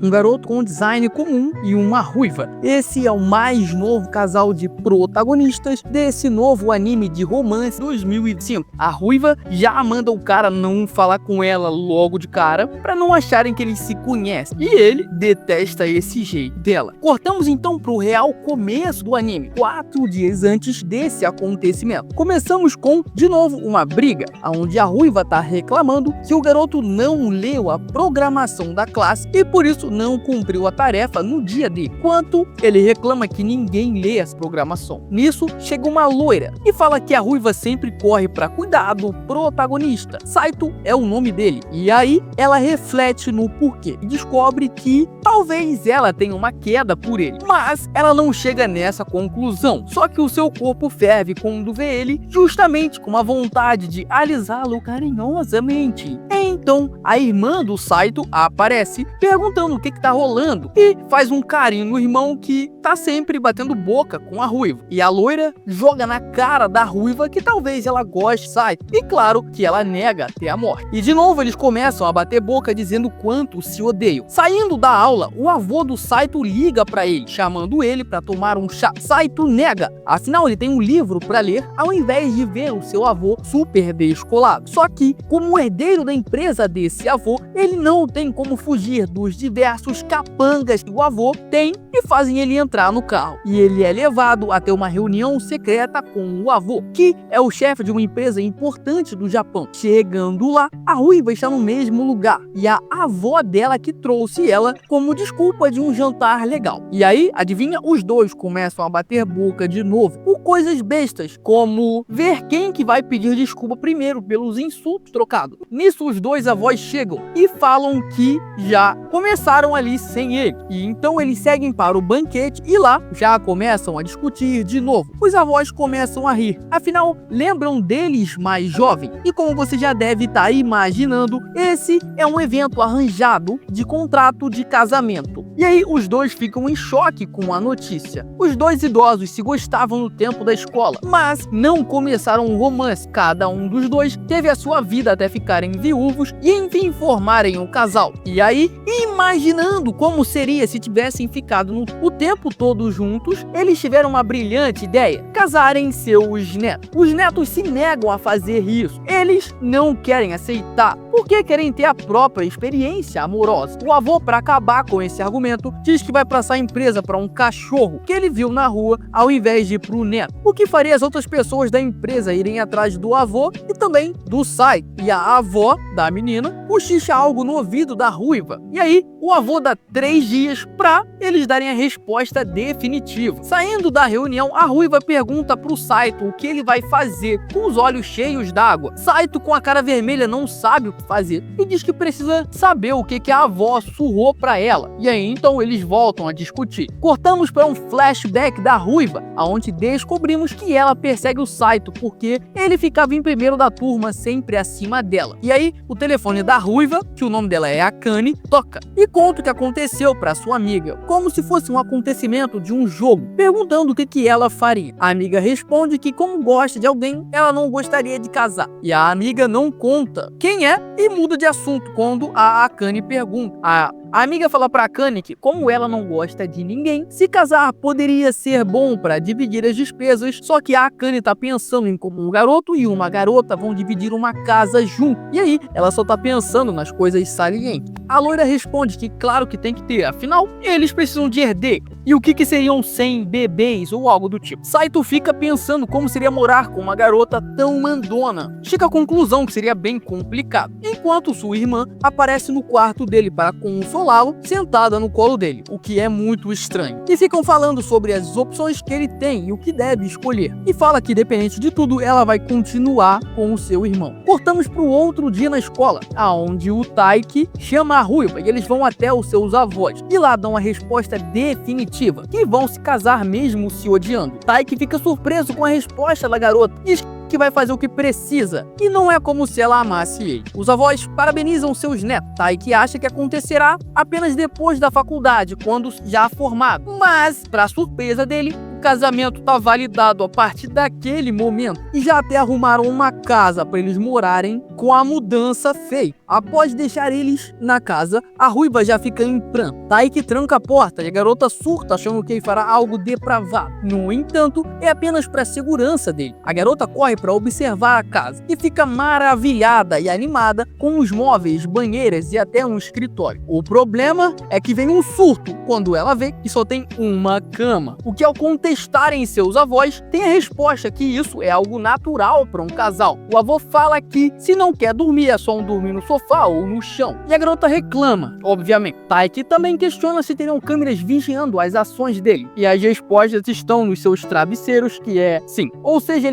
um garoto com design comum e uma ruiva. Esse é o mais novo casal de protagonistas desse novo anime de romance 2005. A ruiva já manda o cara não falar com ela logo de cara, pra não acharem que eles se conhecem. E ele detesta esse jeito dela. Cortamos então pro real começo do anime, 4 dias antes desse acontecimento. Começamos com, de novo, uma briga, onde a ruiva tá reclamando que o garoto não leu a programação da classe e por isso não cumpriu a tarefa no dia D. Enquanto ele reclama que ninguém lê essa programação. Nisso, chega uma loira e fala que a ruiva sempre corre pra cuidar do protagonista. Saito é o nome dele. E aí, ela reflete no porquê e descobre que talvez ela tenha uma queda por ele. Mas ela não chega nessa conclusão. Só que o seu corpo ferve quando vê ele, justamente com a vontade de alisá-lo carinhosamente. Então, a irmã do Saito aparece, perguntando o que tá rolando, e faz um carinho no irmão que tá sempre batendo boca com a ruiva. E a loira joga na cara da ruiva que talvez ela goste de Saito, e claro que ela nega até a morte. E de novo eles começam a bater boca dizendo quanto se odeiam. Saindo da aula, o avô do Saito liga pra ele, chamando ele pra tomar um chá. Saito nega, afinal ele tem um livro pra ler, ao invés de ver o seu avô super descolado. Só que, como herdeiro da empresa desse avô, ele não tem como fugir dos diversos capangas que o avô tem e fazem ele entrar no carro. E ele é levado até uma reunião secreta com o avô, que é o chefe de uma empresa importante do Japão. Chegando lá, a ruiva está no mesmo lugar e a avó dela que trouxe ela como desculpa de um jantar legal. E aí, adivinha? Os dois começam a bater boca de novo por coisas bestas, como ver quem que vai pedir desculpa primeiro pelos insultos trocados. Nisso, os dois avós chegam e falam que já começaram ali sem ele. E então eles seguem para o banquete e lá já começam a discutir de novo. Os avós começam a rir, afinal lembram deles mais jovem. E como você já deve estar imaginando, esse é um evento arranjado de contrato de casamento. E aí os dois ficam em choque com a notícia. Os dois idosos se gostavam no tempo da escola, mas não começaram um romance. Cada um dos dois teve a sua vida até ficarem viúvos e enfim formarem um casal. E aí, imaginando como seria se tivessem ficado o tempo todo juntos, eles tiveram uma brilhante ideia: casarem seus netos. Os netos se negam a fazer isso. Eles não querem aceitar, porque querem ter a própria experiência amorosa. O avô, para acabar com esse argumento, diz que vai passar a empresa para um cachorro que ele viu na rua, ao invés de ir pro neto. O que faria as outras pessoas da empresa irem atrás do avô e também do Saito. E a avó da menina cochicha algo no ouvido da ruiva. E aí, o avô dá 3 dias pra eles darem a resposta definitiva. Saindo da reunião, a ruiva pergunta pro Saito o que ele vai fazer, com os olhos cheios d'água. Saito, com a cara vermelha, não sabe o que fazer e diz que precisa saber o que a avó surrou pra ela. E aí, então, eles voltam a discutir. Cortamos para um flashback da ruiva, onde descobrimos que ela persegue o Saito porque ele ficava em primeiro da turma, sempre acima dela. E aí, o telefone da ruiva, que o nome dela é Akane, toca e conta o que aconteceu para sua amiga, como se fosse um acontecimento de um jogo, perguntando o que ela faria. A amiga responde que, como gosta de alguém, ela não gostaria de casar. E a amiga não conta quem é e muda de assunto quando a Akane pergunta. A amiga fala pra Akane que, como ela não gosta de ninguém, se casar poderia ser bom pra dividir as despesas, só que a Akane tá pensando em como um garoto e uma garota vão dividir uma casa junto. E aí, ela só tá pensando nas coisas salientes. A loira responde que claro que tem que ter, afinal, eles precisam de herdeiro. E o que seriam 100 bebês ou algo do tipo? Saito fica pensando como seria morar com uma garota tão mandona. Chega à conclusão que seria bem complicado. Enquanto sua irmã aparece no quarto dele para consolá-lo, sentada no colo dele, o que é muito estranho. E ficam falando sobre as opções que ele tem e o que deve escolher. E fala que, dependente de tudo, ela vai continuar com o seu irmão. Cortamos para o outro dia na escola, aonde o Taiki chama a ruiva e eles vão até os seus avós. E lá dão a resposta definitiva, que vão se casar mesmo se odiando. Taiki fica surpreso com a resposta da garota. Diz que vai fazer o que precisa, e não é como se ela amasse ele. Os avós parabenizam seus netos. Taiki acha que acontecerá apenas depois da faculdade, quando já formado. Mas, para surpresa dele, o casamento tá validado a partir daquele momento e já até arrumaram uma casa para eles morarem com a mudança feita. Após deixar eles na casa, a ruiva já fica em pranto. Taiki tranca a porta e a garota surta achando que ele fará algo depravado. No entanto, é apenas para a segurança dele. A garota corre para observar a casa e fica maravilhada e animada com os móveis, banheiras e até um escritório. O problema é que vem um surto quando ela vê que só tem uma cama. O que, ao contestarem seus avós, tem a resposta que isso é algo natural para um casal. O avô fala que se não quer dormir é só dormir no sofá ou no chão. E a garota reclama, obviamente. Taiki também questiona se teriam câmeras vigiando as ações dele. E as respostas estão nos seus travesseiros, que é sim. Ou seja,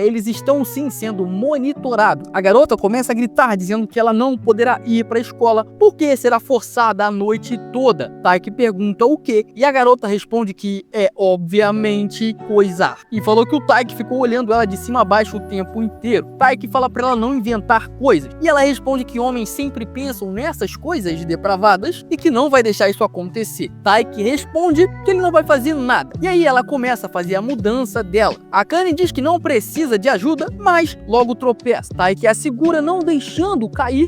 eles estão sim sendo monitorados. A garota começa a gritar dizendo que ela não poderá ir para a escola porque será forçada a noite toda. Taiki pergunta o quê? E a garota responde que é obviamente coisar. E falou que o Taiki ficou olhando ela de cima a baixo o tempo inteiro. Taiki fala para ela não inventar coisas. E ela responde que homens sempre pensam nessas coisas depravadas e que não vai deixar isso acontecer. Taiki responde que ele não vai fazer nada. E aí ela começa a fazer a mudança dela. A Kane diz que não precisa de ajuda, mas logo tropeça. Taiki a segura, não deixando cair.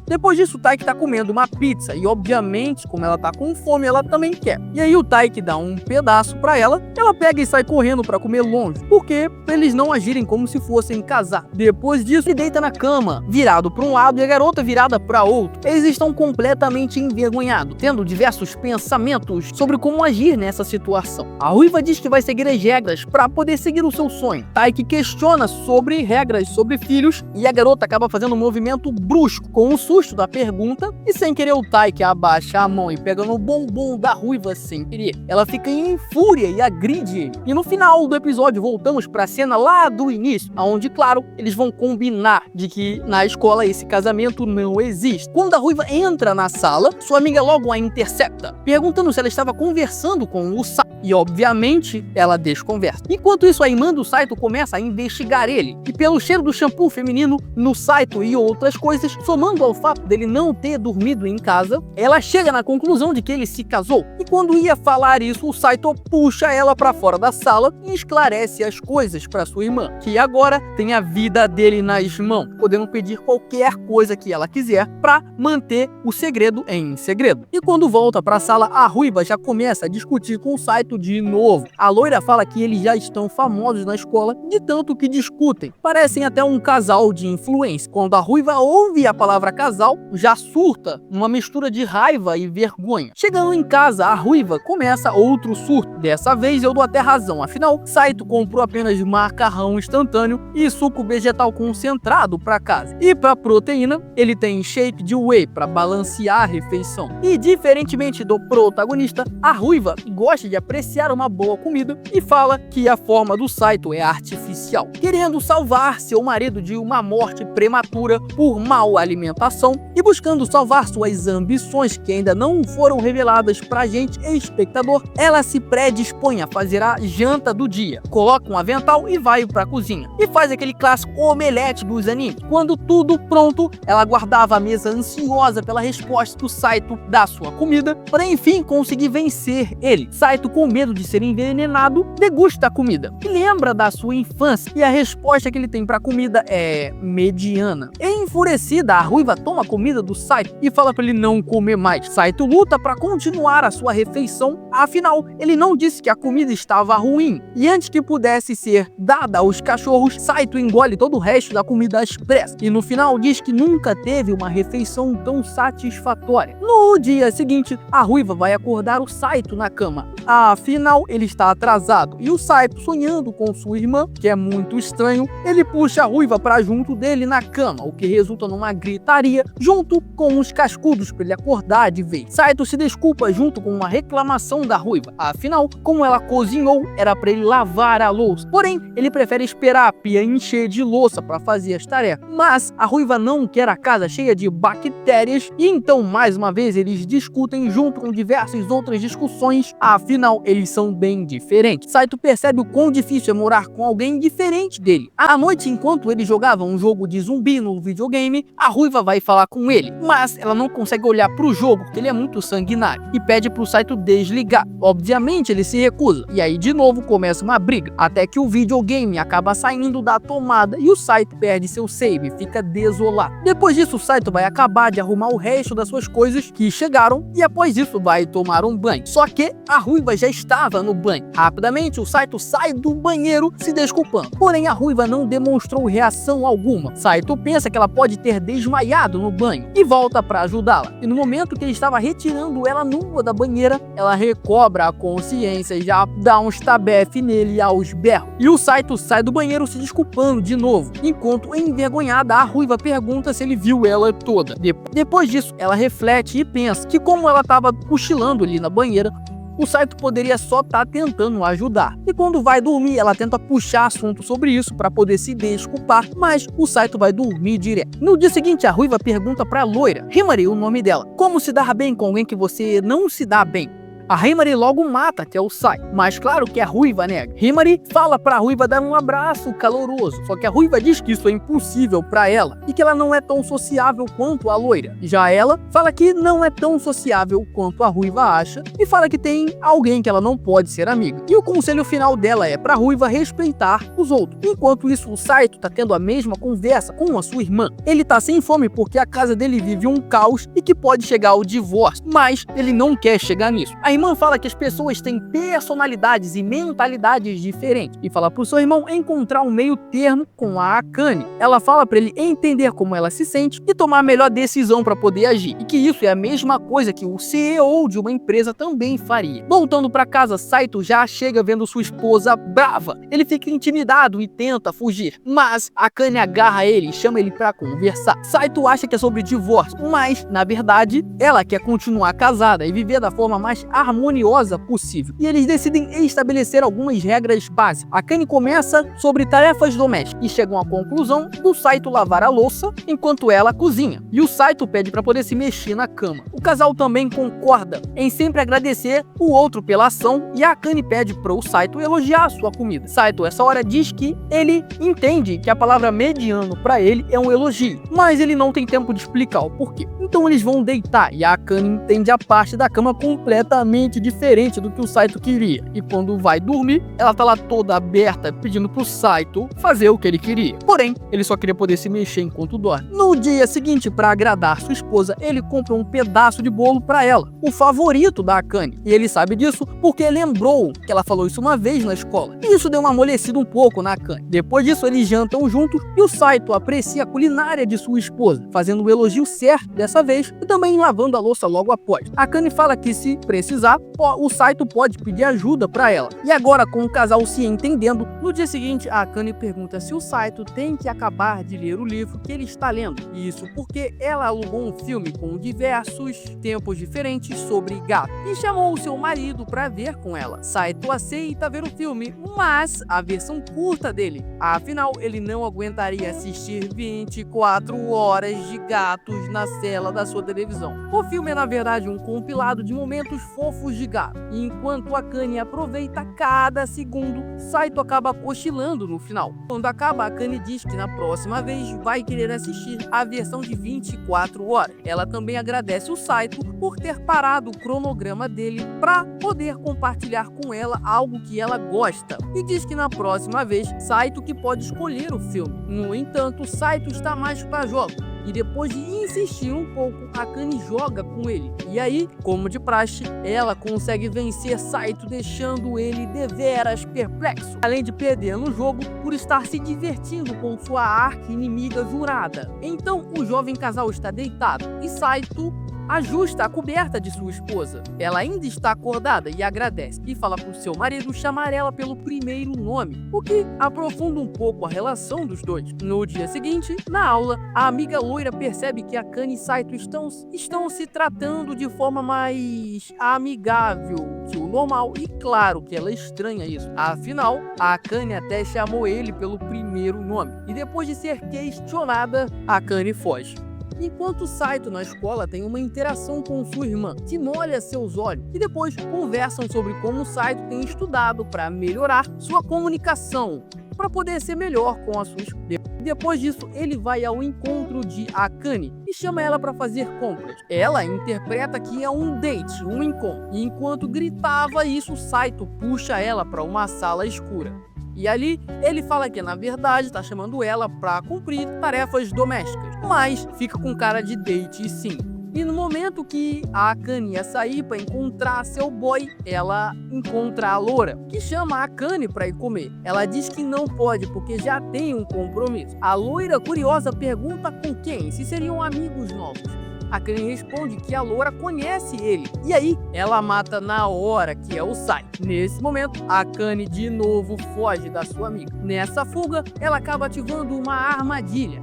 Depois disso, o Taiki tá comendo uma pizza e, obviamente, como ela tá com fome, ela também quer. E aí o Taiki dá um pedaço pra ela, ela pega e sai correndo pra comer longe, porque pra eles não agirem como se fossem casar. Depois disso, ele deita na cama, virado pra um lado e a garota virada pra outro. Eles estão completamente envergonhados, tendo diversos pensamentos sobre como agir nessa situação. A ruiva diz que vai seguir as regras pra poder seguir o seu sonho. Taiki questiona sobre regras sobre filhos e a garota acaba fazendo um movimento brusco com um susto da pergunta e sem querer o Taiki abaixa a mão e pega no bumbum da ruiva sem querer. Ela fica em fúria e agride ele. E no final do episódio voltamos pra cena lá do início, onde, claro, eles vão combinar de que na escola esse casamento não existe. Quando a ruiva entra na sala, sua amiga logo a intercepta, perguntando se ela estava conversando com o Saito. E obviamente ela desconversa. Enquanto isso, a irmã do Saito começa a investigar ele. E pelo cheiro do shampoo feminino no Saito e outras coisas, somando ao fato dele não ter dormido em casa, ela chega na conclusão de que ele se casou. E quando ia falar isso, o Saito puxa ela pra fora da sala e esclarece as coisas pra sua irmã, que agora tem a vida dele nas mãos, podendo pedir qualquer coisa que ela quiser pra manter o segredo em segredo. E quando volta pra sala, a ruiva já começa a discutir com o Saito de novo. A loira fala que eles já estão famosos na escola de tanto que discutem. Parecem até um casal de influência. Quando a ruiva ouve a palavra casal, já surta uma mistura de raiva e vergonha. Chegando em casa, a ruiva começa outro surto. Dessa vez eu dou até razão, afinal, Saito comprou apenas macarrão instantâneo e suco vegetal concentrado para casa. E para proteína, ele tem shake de whey para balancear a refeição. E diferentemente do protagonista, a ruiva gosta de apreciar uma boa comida e fala que a forma do Saito é artificial, querendo salvar seu marido de uma morte prematura por mal alimentação e buscando salvar suas ambições que ainda não foram reveladas pra gente, espectador. Ela se predispõe a fazer a janta do dia, coloca um avental e vai pra cozinha e faz aquele clássico omelete dos animes. Quando tudo pronto, ela guardava a mesa ansiosa pela resposta do Saito da sua comida, para enfim conseguir vencer ele. Saito, com medo de ser envenenado, degusta a comida e lembra da sua infância, e a resposta que ele tem pra comida é mediana. Enfurecida, a ruiva toma a comida do Saito e fala pra ele não comer mais. Saito luta pra continuar a sua refeição, afinal, ele não disse que a comida estava ruim. E antes que pudesse ser dada aos cachorros, Saito engole todo o resto da comida às pressas. E no final diz que nunca teve uma refeição tão satisfatória. No dia seguinte, a ruiva vai acordar o Saito na cama. Afinal, ele está atrasado. E o Saito, sonhando com sua irmã, que é muito estranho, ele puxa a ruiva pra junto dele na cama, o que resulta numa gritaria junto com os cascudos para ele acordar de vez. Saito se desculpa junto com uma reclamação da ruiva. Afinal, como ela cozinhou, era para ele lavar a louça. Porém, ele prefere esperar a pia encher de louça para fazer as tarefas. Mas a ruiva não quer a casa cheia de bactérias e então, mais uma vez, eles discutem junto com diversas outras discussões. Afinal, Afinal, eles são bem diferentes. Saito percebe o quão difícil é morar com alguém diferente dele. À noite, enquanto ele jogava um jogo de zumbi no videogame, a Ruiva vai falar com ele, mas ela não consegue olhar pro jogo porque ele é muito sanguinário e pede pro Saito desligar. Obviamente, ele se recusa, e aí de novo começa uma briga, até que o videogame acaba saindo da tomada e o Saito perde seu save e fica desolado. Depois disso, o Saito vai acabar de arrumar o resto das suas coisas que chegaram e após isso vai tomar um banho. Só que a Ruiva já estava no banho. Rapidamente, o Saito sai do banheiro se desculpando, porém a Ruiva não demonstrou reação alguma. Saito pensa que ela pode ter desmaiado no banho e volta para ajudá-la. E no momento que ele estava retirando ela nua da banheira, ela recobra a consciência e já dá um estabefe nele aos berros. E o Saito sai do banheiro se desculpando de novo, enquanto envergonhada a Ruiva pergunta se ele viu ela toda. Depois disso, ela reflete e pensa que como ela estava cochilando ali na banheira, o Saito poderia só estar tentando ajudar. E quando vai dormir, ela tenta puxar assunto sobre isso para poder se desculpar, mas o Saito vai dormir direto. No dia seguinte, a Ruiva pergunta para a loira, Himari, o nome dela, como se dar bem com alguém que você não se dá bem. A Himari logo mata até o Saito, mas claro que a Ruiva nega. Himari fala pra Ruiva dar um abraço caloroso, só que a Ruiva diz que isso é impossível pra ela e que ela não é tão sociável quanto a loira. Já ela fala que não é tão sociável quanto a Ruiva acha e fala que tem alguém que ela não pode ser amiga. E o conselho final dela é pra Ruiva respeitar os outros. Enquanto isso, o Saito tá tendo a mesma conversa com a sua irmã. Ele tá sem fome porque a casa dele vive um caos e que pode chegar ao divórcio, mas ele não quer chegar nisso. A irmã fala que as pessoas têm personalidades e mentalidades diferentes e fala pro seu irmão encontrar um meio termo com a Akane. Ela fala para ele entender como ela se sente e tomar a melhor decisão para poder agir, e que isso é a mesma coisa que o CEO de uma empresa também faria. Voltando para casa, Saito já chega vendo sua esposa brava. Ele fica intimidado e tenta fugir, mas Akane agarra ele e chama ele para conversar. Saito acha que é sobre divórcio, mas na verdade ela quer continuar casada e viver da forma mais harmoniosa possível, e eles decidem estabelecer algumas regras básicas. Akane começa sobre tarefas domésticas e chegam à conclusão do Saito lavar a louça enquanto ela cozinha, e o Saito pede para poder se mexer na cama. O casal também concorda em sempre agradecer o outro pela ação, e a Akane pede para o Saito elogiar a sua comida. Saito, essa hora, diz que ele entende que a palavra mediano para ele é um elogio, mas ele não tem tempo de explicar o porquê. Então eles vão deitar e a Akane entende a parte da cama completamente diferente do que o Saito queria, e quando vai dormir, ela tá lá toda aberta pedindo pro Saito fazer o que ele queria, porém, ele só queria poder se mexer enquanto dorme. No dia seguinte, para agradar sua esposa, ele compra um pedaço de bolo para ela, o favorito da Akane, e ele sabe disso porque lembrou que ela falou isso uma vez na escola, e isso deu uma amolecida um pouco na Akane. Depois disso, eles jantam juntos e o Saito aprecia a culinária de sua esposa, fazendo o elogio certo dessa vez e também lavando a louça logo após. A Akane fala que se precisar, o Saito pode pedir ajuda para ela. E agora, com o casal se entendendo, no dia seguinte a Akane pergunta se o Saito tem que acabar de ler o livro que ele está lendo. Isso porque ela alugou um filme com diversos tempos diferentes sobre gato e chamou o seu marido para ver com ela. Saito aceita ver o filme, mas a versão curta dele. Afinal, ele não aguentaria assistir 24 horas de gatos na tela da sua televisão. O filme é na verdade um compilado de momentos fofos de gato. E enquanto a Akane aproveita cada segundo, Saito acaba cochilando no final. Quando acaba, a Akane diz que na próxima vez vai querer assistir a versão de 24 horas. Ela também agradece o Saito por ter parado o cronograma dele para poder compartilhar com ela algo que ela gosta. E diz que na próxima vez, Saito que pode escolher o filme. No entanto, Saito está mais para jogo. E depois de insistir um pouco, a Akane joga com ele. E aí, como de praxe, ela consegue vencer Saito, deixando ele deveras perplexo. Além de perder no jogo por estar se divertindo com sua arqui-inimiga jurada. Então, o jovem casal está deitado e Saito ajusta a coberta de sua esposa. Ela ainda está acordada e agradece, e fala para o seu marido chamar ela pelo primeiro nome, o que aprofunda um pouco a relação dos dois. No dia seguinte, na aula, a amiga loira percebe que Akane e Saito estão se tratando de forma mais amigável que o normal, e claro que ela estranha isso. Afinal, a Akane até chamou ele pelo primeiro nome, e depois de ser questionada, a Akane foge. enquanto Saito na escola tem uma interação com sua irmã, que molha seus olhos, e depois conversam sobre como Saito tem estudado para melhorar sua comunicação, para poder ser melhor com a sua escola. Depois disso, ele vai ao encontro de Akane e chama ela para fazer compras. Ela interpreta que é um date, um encontro, e enquanto gritava isso, Saito puxa ela para uma sala escura. E ali, ele fala que na verdade está chamando ela para cumprir tarefas domésticas, mas fica com cara de date sim. E no momento que a Akane ia sair para encontrar seu boy, ela encontra a loura, que chama a Akane para ir comer. Ela diz que não pode porque já tem um compromisso. A loira, curiosa, pergunta com quem, se seriam amigos novos. A Akane responde que a loura conhece ele. E aí, ela mata na hora, que é o Saito. Nesse momento, a Akane de novo foge da sua amiga. Nessa fuga, ela acaba ativando uma armadilha.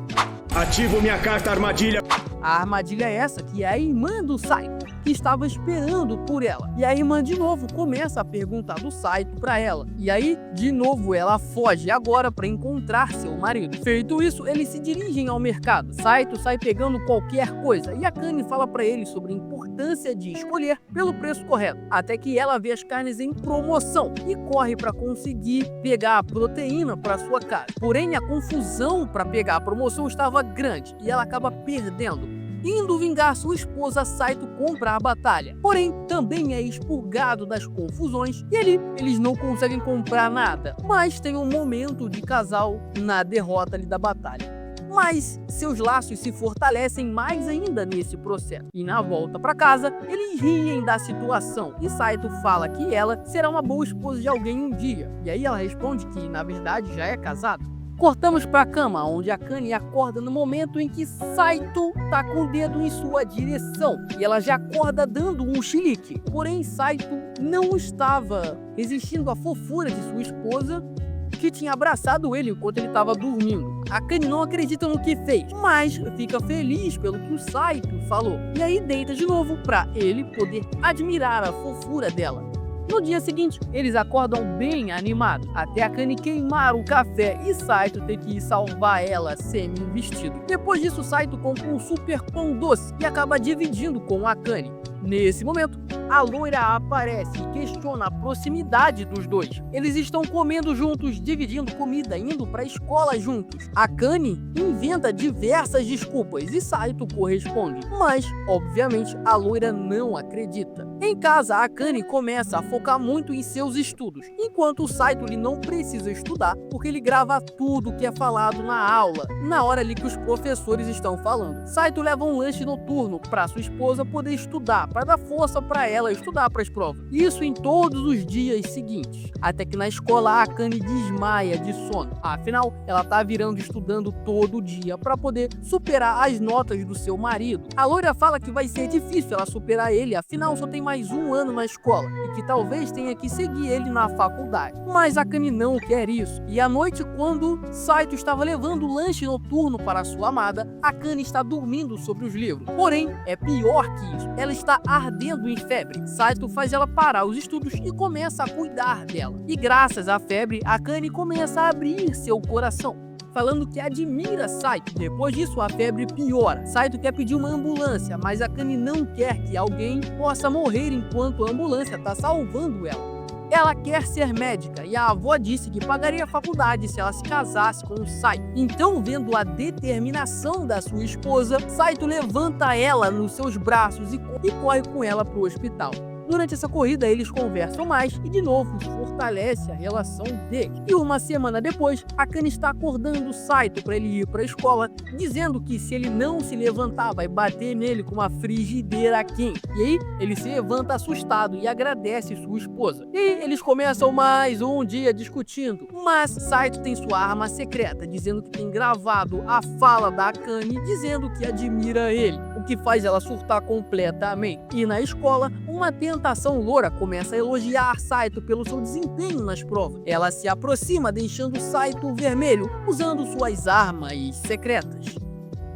Ativo minha carta armadilha. A armadilha é essa, que é a irmã do Saito, que estava esperando por ela. E a irmã de novo começa a perguntar do Saito para ela. E aí, de novo, ela foge agora para encontrar seu marido. Feito isso, eles se dirigem ao mercado. Saito sai pegando qualquer coisa e a Akane fala para ele sobre a importância de escolher pelo preço correto. Até que ela vê as carnes em promoção e corre para conseguir pegar a proteína para sua casa. Porém, a confusão para pegar a promoção estava grande e ela acaba perdendo. Indo vingar sua esposa, Saito compra a batalha. Porém, também é expurgado das confusões e ali eles não conseguem comprar nada. Mas tem um momento de casal na derrota ali da batalha. Mas seus laços se fortalecem mais ainda nesse processo. E na volta para casa, eles riem da situação. E Saito fala que ela será uma boa esposa de alguém um dia. E aí ela responde que, na verdade, já é casada. Cortamos para a cama, onde a Akane acorda no momento em que Saito tá com o dedo em sua direção. E ela já acorda dando um chilique. Porém, Saito não estava resistindo à fofura de sua esposa, que tinha abraçado ele enquanto ele estava dormindo. A Akane não acredita no que fez, mas fica feliz pelo que o Saito falou. E aí deita de novo para ele poder admirar a fofura dela. No dia seguinte, eles acordam bem animados, até a Akane queimar o café e Saito ter que ir salvar ela semi-vestido. Depois disso, Saito compra um super pão doce e acaba dividindo com a Akane. Nesse momento, a loira aparece e questiona a proximidade dos dois. Eles estão comendo juntos, dividindo comida, indo para a escola juntos. A Akane inventa diversas desculpas e Saito corresponde, mas, obviamente, a loira não acredita. Em casa, a Akane começa a focar muito em seus estudos, enquanto o Saito ele não precisa estudar porque ele grava tudo que é falado na aula, na hora ali que os professores estão falando. Saito leva um lanche noturno para sua esposa poder estudar, para dar força para ela estudar para as provas. Isso em todos os dias seguintes. Até que na escola a Akane desmaia de sono. Afinal, ela tá virando estudando todo dia para poder superar as notas do seu marido. A loira fala que vai ser difícil ela superar ele, afinal só tem mais um ano na escola e que talvez tenha que seguir ele na faculdade. Mas a Akane não quer isso. E à noite, quando Saito estava levando o lanche noturno para sua amada, a Akane está dormindo sobre os livros. Porém, é pior que isso. Ela está ardendo em febre. Saito faz ela parar os estudos e começa a cuidar dela. E graças à febre, a Akane começa a abrir seu coração, falando que admira Saito. Depois disso, a febre piora. Saito quer pedir uma ambulância, mas a Akane não quer que alguém possa morrer enquanto a ambulância está salvando ela. Ela quer ser médica e a avó disse que pagaria a faculdade se ela se casasse com o Saito. Então, vendo a determinação da sua esposa, Saito levanta ela nos seus braços e corre com ela para o hospital. Durante essa corrida, eles conversam mais e, de novo, fortalece a relação deles. E uma semana depois, a Akane está acordando o Saito para ele ir para a escola, dizendo que se ele não se levantar, vai bater nele com uma frigideira quente. E aí, ele se levanta assustado e agradece sua esposa. E aí, eles começam mais um dia discutindo. Mas Saito tem sua arma secreta, dizendo que tem gravado a fala da Akane, dizendo que admira ele, o que faz ela surtar completamente. E na escola, uma tentação loura começa a elogiar Saito pelo seu desempenho nas provas. Ela se aproxima, deixando Saito vermelho, usando suas armas secretas.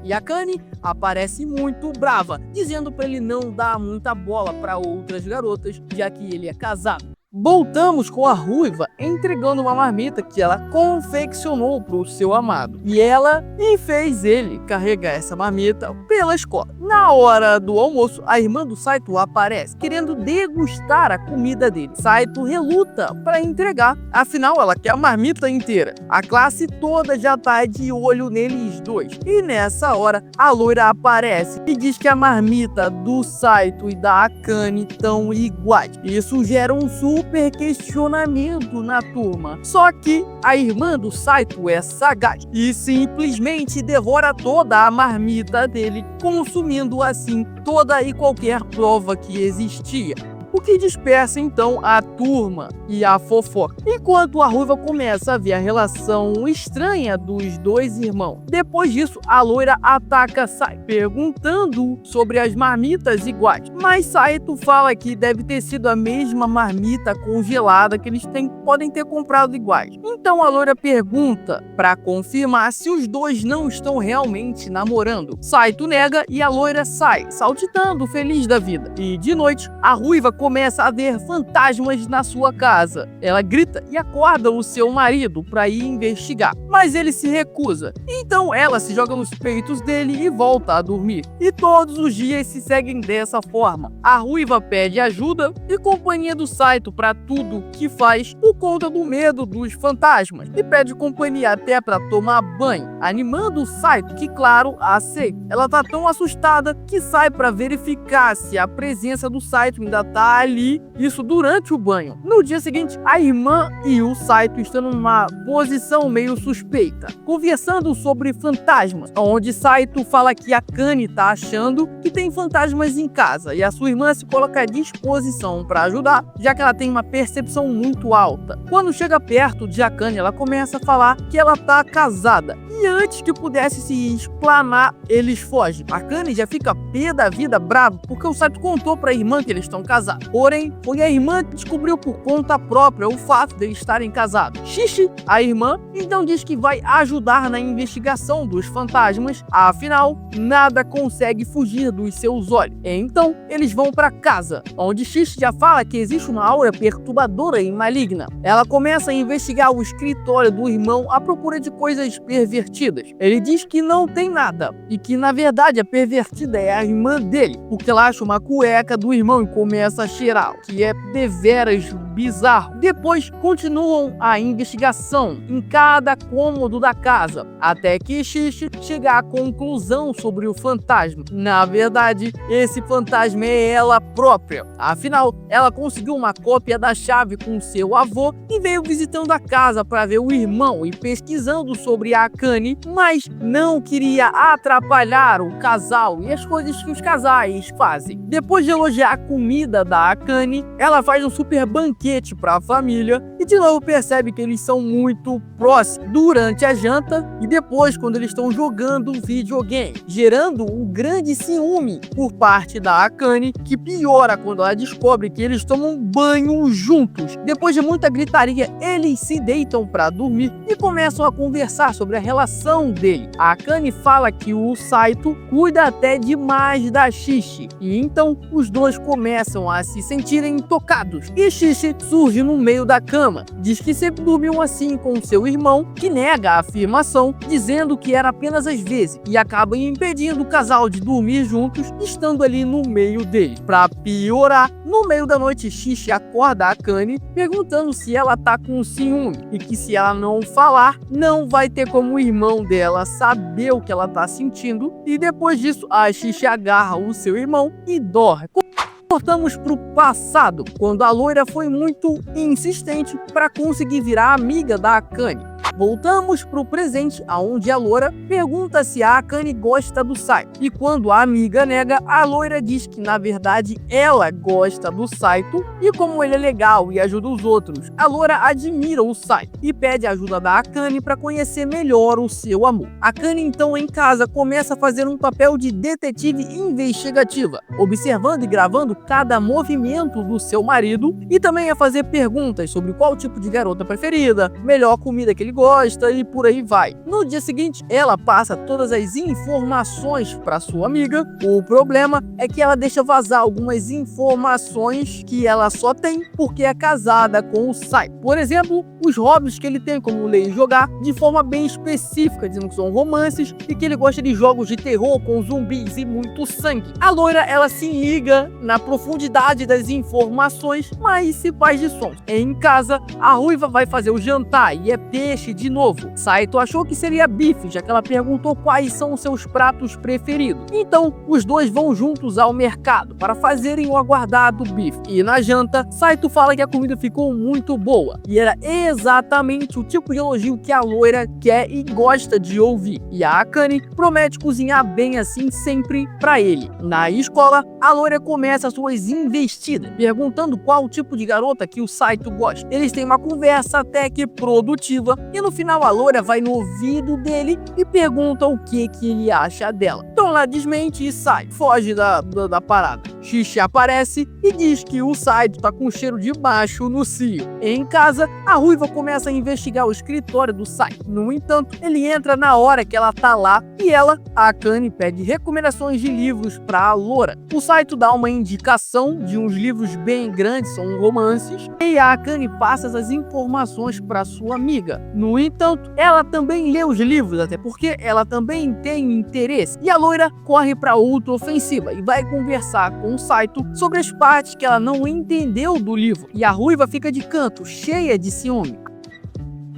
E a Akane aparece muito brava, dizendo para ele não dar muita bola para outras garotas, já que ele é casado. Voltamos com a Ruiva entregando uma marmita que ela confeccionou para o seu amado. E ela fez ele carregar essa marmita pela escola. Na hora do almoço, a irmã do Saito aparece, querendo degustar a comida dele. Saito reluta para entregar, afinal ela quer a marmita inteira. A classe toda já tá de olho neles dois. E nessa hora, a loira aparece e diz que a marmita do Saito e da Akane estão iguais. Isso gera um super questionamento na turma. Só que a irmã do Saito é sagaz e simplesmente devora toda a marmita dele, consumindo assim toda e qualquer prova que existia. O que dispersa então a turma e a fofoca, enquanto a Ruiva começa a ver a relação estranha dos dois irmãos. Depois disso, a loira ataca Saito, perguntando sobre as marmitas iguais, mas Saito fala que deve ter sido a mesma marmita congelada que eles podem ter comprado iguais. Então a loira pergunta para confirmar se os dois não estão realmente namorando. Saito nega e a loira sai, saltitando feliz da vida. E de noite, a Ruiva começa a ver fantasmas na sua casa. Ela grita e acorda o seu marido para ir investigar, mas ele se recusa. Então ela se joga nos peitos dele e volta a dormir. E todos os dias se seguem dessa forma. A Ruiva pede ajuda e companhia do Saito para tudo que faz por conta do medo dos fantasmas e pede companhia até para tomar banho, animando o Saito, que claro, aceita. Ela tá tão assustada que sai para verificar se a presença do Saito ainda tá ali, isso durante o banho. No dia seguinte, a irmã e o Saito estão numa posição meio suspeita, conversando sobre fantasmas, onde Saito fala que a Akane tá achando que tem fantasmas em casa e a sua irmã se coloca à disposição para ajudar, já que ela tem uma percepção muito alta. Quando chega perto de Akane, ela começa a falar que ela tá casada e antes que pudesse se explanar, eles fogem. A Akane já fica pé da vida, bravo, porque o Saito contou para a irmã que eles estão casados. Porém, foi a irmã que descobriu por conta própria o fato de eles estarem casados. Xixi, a irmã, então diz que vai ajudar na investigação dos fantasmas, afinal, nada consegue fugir dos seus olhos. Então, eles vão para casa, onde Xixi já fala que existe uma aura perturbadora e maligna. Ela começa a investigar o escritório do irmão à procura de coisas pervertidas. Ele diz que não tem nada e que, na verdade, a pervertida é a irmã dele, porque ela acha uma cueca do irmão e começa a cheirar, que é deveras bizarro. Depois continuam a investigação em cada cômodo da casa, até que Xixi chega à conclusão sobre o fantasma. Na verdade, esse fantasma é ela própria. Afinal, ela conseguiu uma cópia da chave com seu avô e veio visitando a casa para ver o irmão e pesquisando sobre a Akane, mas não queria atrapalhar o casal e as coisas que os casais fazem. Depois de elogiar a comida da Akane, ela faz um super banquete para a família e de novo percebe que eles são muito próximos durante a janta e depois quando eles estão jogando videogame, gerando um grande ciúme por parte da Akane, que piora quando ela descobre que eles tomam banho juntos. Depois de muita gritaria, eles se deitam para dormir e começam a conversar sobre a relação dele. A Akane fala que o Saito cuida até demais da Xixi e então os dois começam a se sentirem tocados. E Xixi surge no meio da cama, diz que sempre dormiu assim com seu irmão, que nega a afirmação, dizendo que era apenas às vezes, e acaba impedindo o casal de dormir juntos, estando ali no meio deles. Pra piorar, no meio da noite Xixi acorda a Akane, perguntando se ela tá com ciúme, e que se ela não falar, não vai ter como o irmão dela saber o que ela tá sentindo, e depois disso a Xixi agarra o seu irmão e dorme. Voltamos pro passado, quando a loira foi muito insistente para conseguir virar amiga da Akane. Voltamos pro presente, aonde a loira pergunta se a Akane gosta do Saito. E quando a amiga nega, a loira diz que na verdade ela gosta do Saito e como ele é legal e ajuda os outros, a loira admira o Saito e pede ajuda da Akane para conhecer melhor o seu amor. Akane então em casa começa a fazer um papel de detetive investigativa, observando e gravando cada movimento do seu marido e também a fazer perguntas sobre qual tipo de garota preferida, melhor comida que ele gosta gosta e por aí vai. No dia seguinte, ela passa todas as informações para sua amiga. O problema é que ela deixa vazar algumas informações que ela só tem porque é casada com o Saito. Por exemplo, os hobbies que ele tem, como ler e jogar, de forma bem específica, dizendo que são romances e que ele gosta de jogos de terror com zumbis e muito sangue. A loira, ela se liga na profundidade das informações, mas se faz de sons. Em casa, a ruiva vai fazer o jantar e é peixe de novo. Saito achou que seria bife, já que ela perguntou quais são os seus pratos preferidos. Então, os dois vão juntos ao mercado para fazerem o aguardado bife. E na janta, Saito fala que a comida ficou muito boa. E era exatamente o tipo de elogio que a loira quer e gosta de ouvir. E a Akane promete cozinhar bem assim sempre pra ele. Na escola, a loira começa suas investidas, perguntando qual tipo de garota que o Saito gosta. Eles têm uma conversa até que produtiva e no final a loira vai no ouvido dele e pergunta o que ele acha dela. Então ela desmente e sai, foge da parada. Xixi aparece e diz que o Saito tá com cheiro de baixo no cio. Em casa, a ruiva começa a investigar o escritório do Saito. No entanto, ele entra na hora que ela tá lá e ela, a Akane, pede recomendações de livros pra a loura. O Saito dá uma indicação de uns livros bem grandes, são romances, e a Akane passa essas informações para sua amiga. No entanto, ela também lê os livros, até porque ela também tem interesse. E a loira corre para outra ofensiva e vai conversar com o Saito sobre as partes que ela não entendeu do livro. E a ruiva fica de canto, cheia de ciúme.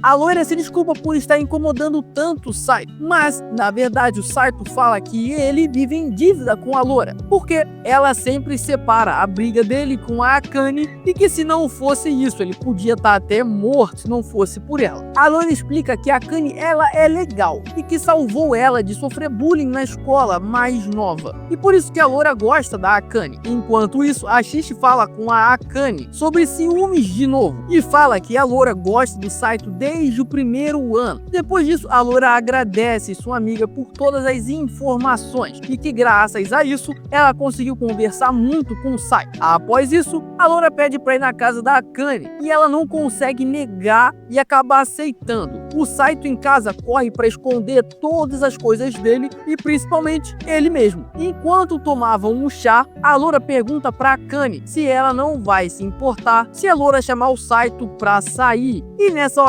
A loira se desculpa por estar incomodando tanto o Saito, mas, na verdade, o Saito fala que ele vive em dívida com a loira, porque ela sempre separa a briga dele com a Akane e que se não fosse isso, ele podia estar até morto se não fosse por ela. A loira explica que a Akane, ela é legal e que salvou ela de sofrer bullying na escola mais nova, e por isso que a loira gosta da Akane. Enquanto isso, a Xixi fala com a Akane sobre ciúmes de novo e fala que a loira gosta do Saito desde o primeiro ano. Depois disso, a loira agradece sua amiga por todas as informações e que graças a isso, ela conseguiu conversar muito com o Saito. Após isso, a loira pede para ir na casa da Akane e ela não consegue negar e acaba aceitando. O Saito em casa corre para esconder todas as coisas dele e principalmente ele mesmo. Enquanto tomavam um chá, a loira pergunta para Akane se ela não vai se importar se a loira chamar o Saito para sair. E nessa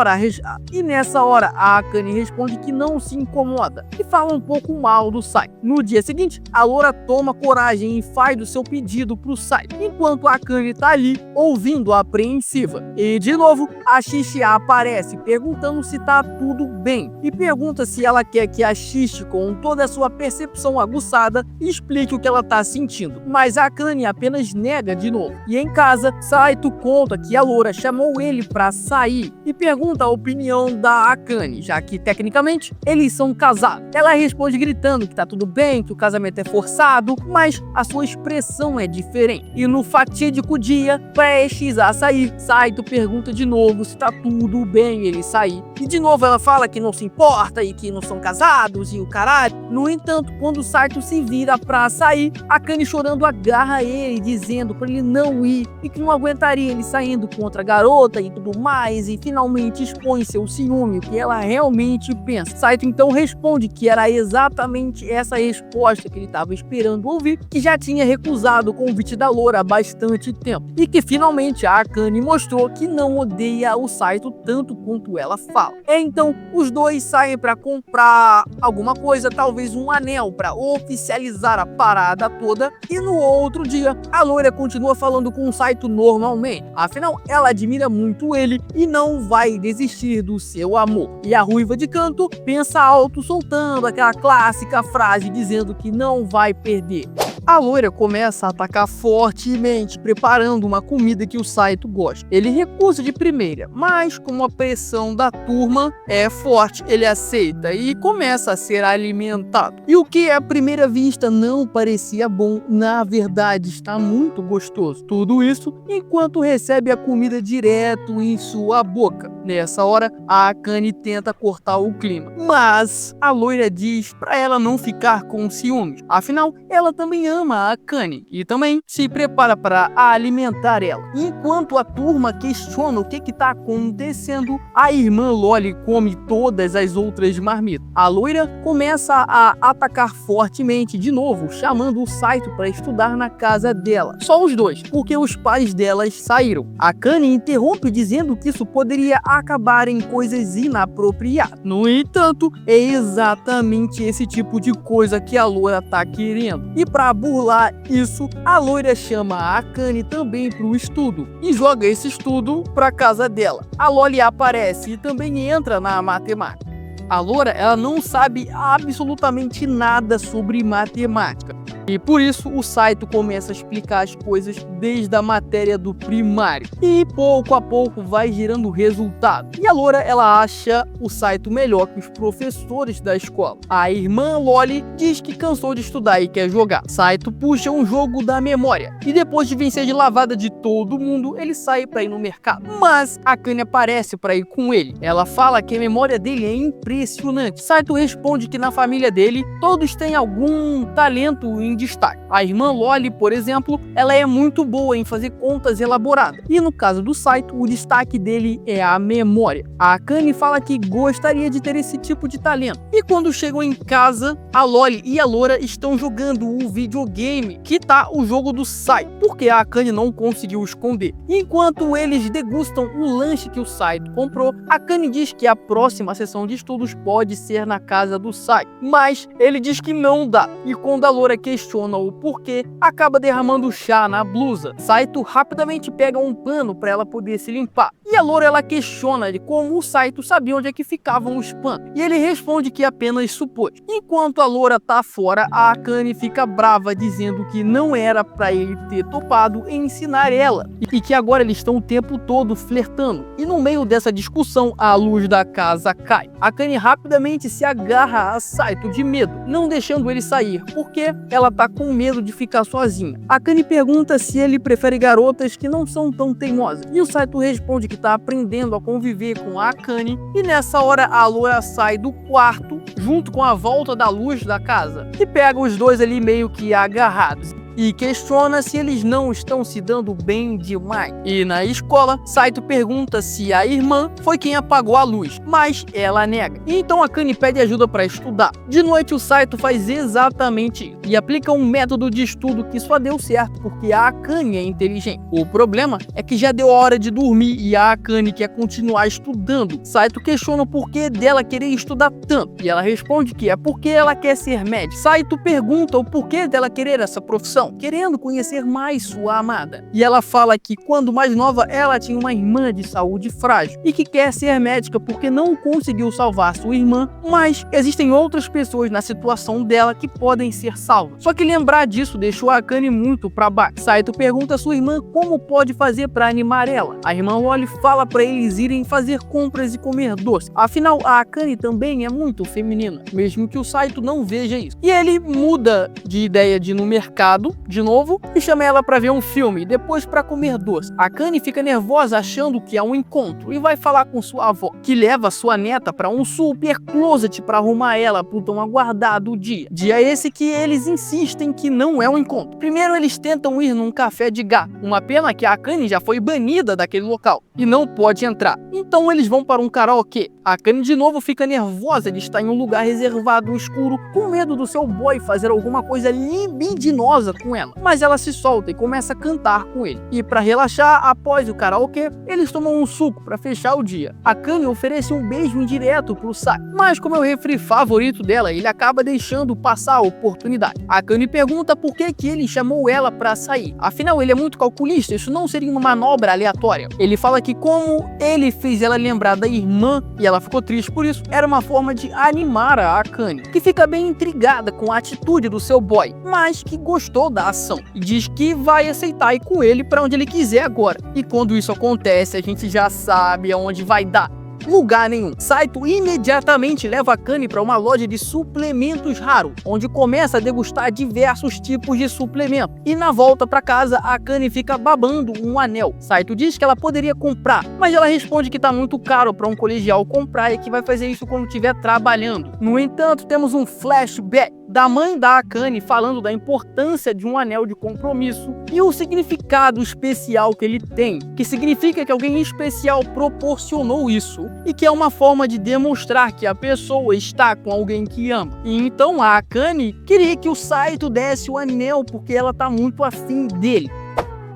hora a Akane responde que não se incomoda e fala um pouco mal do Saito. No dia seguinte, a loira toma coragem e faz o seu pedido pro Saito, enquanto a Akane tá ali ouvindo apreensiva. E de novo, a Xixi aparece perguntando se tá tudo bem e pergunta se ela quer que a Xixi, com toda a sua percepção aguçada, explique o que ela tá sentindo. Mas a Akane apenas nega de novo. E em casa, Saito conta que a loira chamou ele pra sair e pergunta a opinião da Akane, já que tecnicamente eles são casados. Ela responde gritando que tá tudo bem, que o casamento é forçado, mas a sua expressão é diferente. E no fatídico dia, prestes a sair, Saito pergunta de novo se tá tudo bem ele sair. E de novo ela fala que não se importa e que não são casados e o caralho. No entanto, quando Saito se vira pra sair, Akane chorando agarra ele, dizendo pra ele não ir e que não aguentaria ele saindo com outra garota e tudo mais, e finalmente expõe seu ciúme, o que ela realmente pensa. Saito então responde que era exatamente essa resposta que ele estava esperando ouvir, que já tinha recusado o convite da loura há bastante tempo, e que finalmente a Akane mostrou que não odeia o Saito tanto quanto ela fala. Então os dois saem para comprar alguma coisa, talvez um anel para oficializar a parada toda, e no outro dia a loira continua falando com o Saito normalmente, afinal ela admira muito ele e não vai desistir do seu amor. E a ruiva de canto pensa alto, soltando aquela clássica frase dizendo que não vai perder. A loira começa a atacar fortemente, preparando uma comida que o Saito gosta. Ele recusa de primeira, mas como a pressão da turma é forte, ele aceita e começa a ser alimentado. E o que à primeira vista não parecia bom, na verdade está muito gostoso. Tudo isso enquanto recebe a comida direto em sua boca. Nessa hora, a Akane tenta cortar o clima, mas a loira diz para ela não ficar com ciúmes. Afinal, ela também ama a Akane e também se prepara para alimentar ela. Enquanto a turma questiona o que está acontecendo, a irmã Loli come todas as outras marmitas. A loira começa a atacar fortemente de novo, chamando o Saito para estudar na casa dela. Só os dois, porque os pais delas saíram. A Akane interrompe dizendo que isso poderia acabar em coisas inapropriadas. No entanto, é exatamente esse tipo de coisa que a loira tá querendo. E para burlar isso, a loira chama a Akane também pro estudo e joga esse estudo pra casa dela. A Loli aparece e também entra na matemática. A loira, ela não sabe absolutamente nada sobre matemática. E por isso o Saito começa a explicar as coisas desde a matéria do primário. E pouco a pouco vai gerando resultado. E a loira, ela acha o Saito melhor que os professores da escola. A irmã Loli diz que cansou de estudar e quer jogar. Saito puxa um jogo da memória. E depois de vencer de lavada de todo mundo, ele sai para ir no mercado. Mas a Akane aparece para ir com ele. Ela fala que a memória dele é impressionante. Saito responde que na família dele, todos têm algum talento em destaque. A irmã Loli, por exemplo, ela é muito boa em fazer contas elaboradas. E no caso do Saito, o destaque dele é a memória. A Akane fala que gostaria de ter esse tipo de talento. E quando chegam em casa, a Loli e a loira estão jogando o videogame que tá o jogo do Saito, porque a Akane não conseguiu esconder. Enquanto eles degustam o lanche que o Saito comprou, a Akane diz que a próxima sessão de estudos pode ser na casa do Saito, mas ele diz que não dá. E quando a loira questiona o porquê, acaba derramando chá na blusa. Saito rapidamente pega um pano para ela poder se limpar. E a loira, ela questiona de como o Saito sabia onde é que ficavam os panos. E ele responde que apenas supôs. Enquanto a loira tá fora, a Akane fica brava dizendo que não era para ele ter topado em ensinar ela. E que agora eles estão o tempo todo flertando. E no meio dessa discussão, a luz da casa cai. A Akane rapidamente se agarra a Saito de medo, não deixando ele sair, porque ela tá com medo de ficar sozinha. A Akane pergunta se ele prefere garotas que não são tão teimosas. E o Saito responde que tá aprendendo a conviver com a Akane. E nessa hora a loira sai do quarto junto com a volta da luz da casa e pega os dois ali meio que agarrados. E questiona se eles não estão se dando bem demais. E na escola, Saito pergunta se a irmã foi quem apagou a luz, mas ela nega. E então a Akane pede ajuda para estudar. De noite, o Saito faz exatamente isso e aplica um método de estudo que só deu certo porque a Akane é inteligente. O problema é que já deu a hora de dormir e a Akane quer continuar estudando. Saito questiona o porquê dela querer estudar tanto e ela responde que é porque ela quer ser médica. Saito pergunta o porquê dela querer essa profissão, querendo conhecer mais sua amada. E ela fala que quando mais nova ela tinha uma irmã de saúde frágil e que quer ser médica porque não conseguiu salvar sua irmã, mas existem outras pessoas na situação dela que podem ser salvas. Só que lembrar disso deixou a Akane muito pra baixo. Saito pergunta a sua irmã como pode fazer para animar ela. A irmã Loli fala para eles irem fazer compras e comer doce. Afinal, a Akane também é muito feminina, mesmo que o Saito não veja isso. E ele muda de ideia de ir no mercado de novo e chama ela para ver um filme e depois para comer doce. A Akane fica nervosa achando que é um encontro e vai falar com sua avó, que leva sua neta para um super closet para arrumar ela pro tão aguardado dia. Dia esse que eles insistem que não é um encontro. Primeiro eles tentam ir num café de gato. Uma pena que a Akane já foi banida daquele local e não pode entrar. Então eles vão para um karaokê. A Akane de novo fica nervosa de estar em um lugar reservado escuro, com medo do seu boy fazer alguma coisa libidinosa com ela. Mas ela se solta e começa a cantar com ele. E para relaxar, após o karaokê, eles tomam um suco para fechar o dia. A Akane oferece um beijo indireto pro Saito, mas como é o refri favorito dela, ele acaba deixando passar a oportunidade. A Akane pergunta por que ele chamou ela para sair. Afinal, ele é muito calculista, isso não seria uma manobra aleatória. Ele fala que como ele fez ela lembrar da irmã e ela ficou triste por isso, era uma forma de animar a Akane, que fica bem intrigada com a atitude do seu boy, mas que gostou da ação e diz que vai aceitar ir com ele para onde ele quiser agora. E quando isso acontece, a gente já sabe aonde vai dar. Lugar nenhum. Saito imediatamente leva a Akane para uma loja de suplementos raros, onde começa a degustar diversos tipos de suplemento. E na volta para casa, a Akane fica babando um anel. Saito diz que ela poderia comprar, mas ela responde que tá muito caro para um colegial comprar e que vai fazer isso quando estiver trabalhando. No entanto, temos um flashback da mãe da Akane falando da importância de um anel de compromisso e o significado especial que ele tem, que significa que alguém especial proporcionou isso e que é uma forma de demonstrar que a pessoa está com alguém que ama. E então a Akane queria que o Saito desse o anel porque ela tá muito afim dele.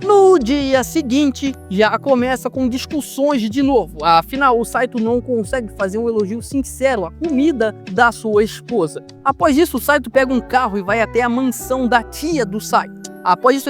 No dia seguinte, já começa com discussões de novo. Afinal, o Saito não consegue fazer um elogio sincero à comida da sua esposa. Após isso, o Saito pega um carro e vai até a mansão da tia do Saito. Após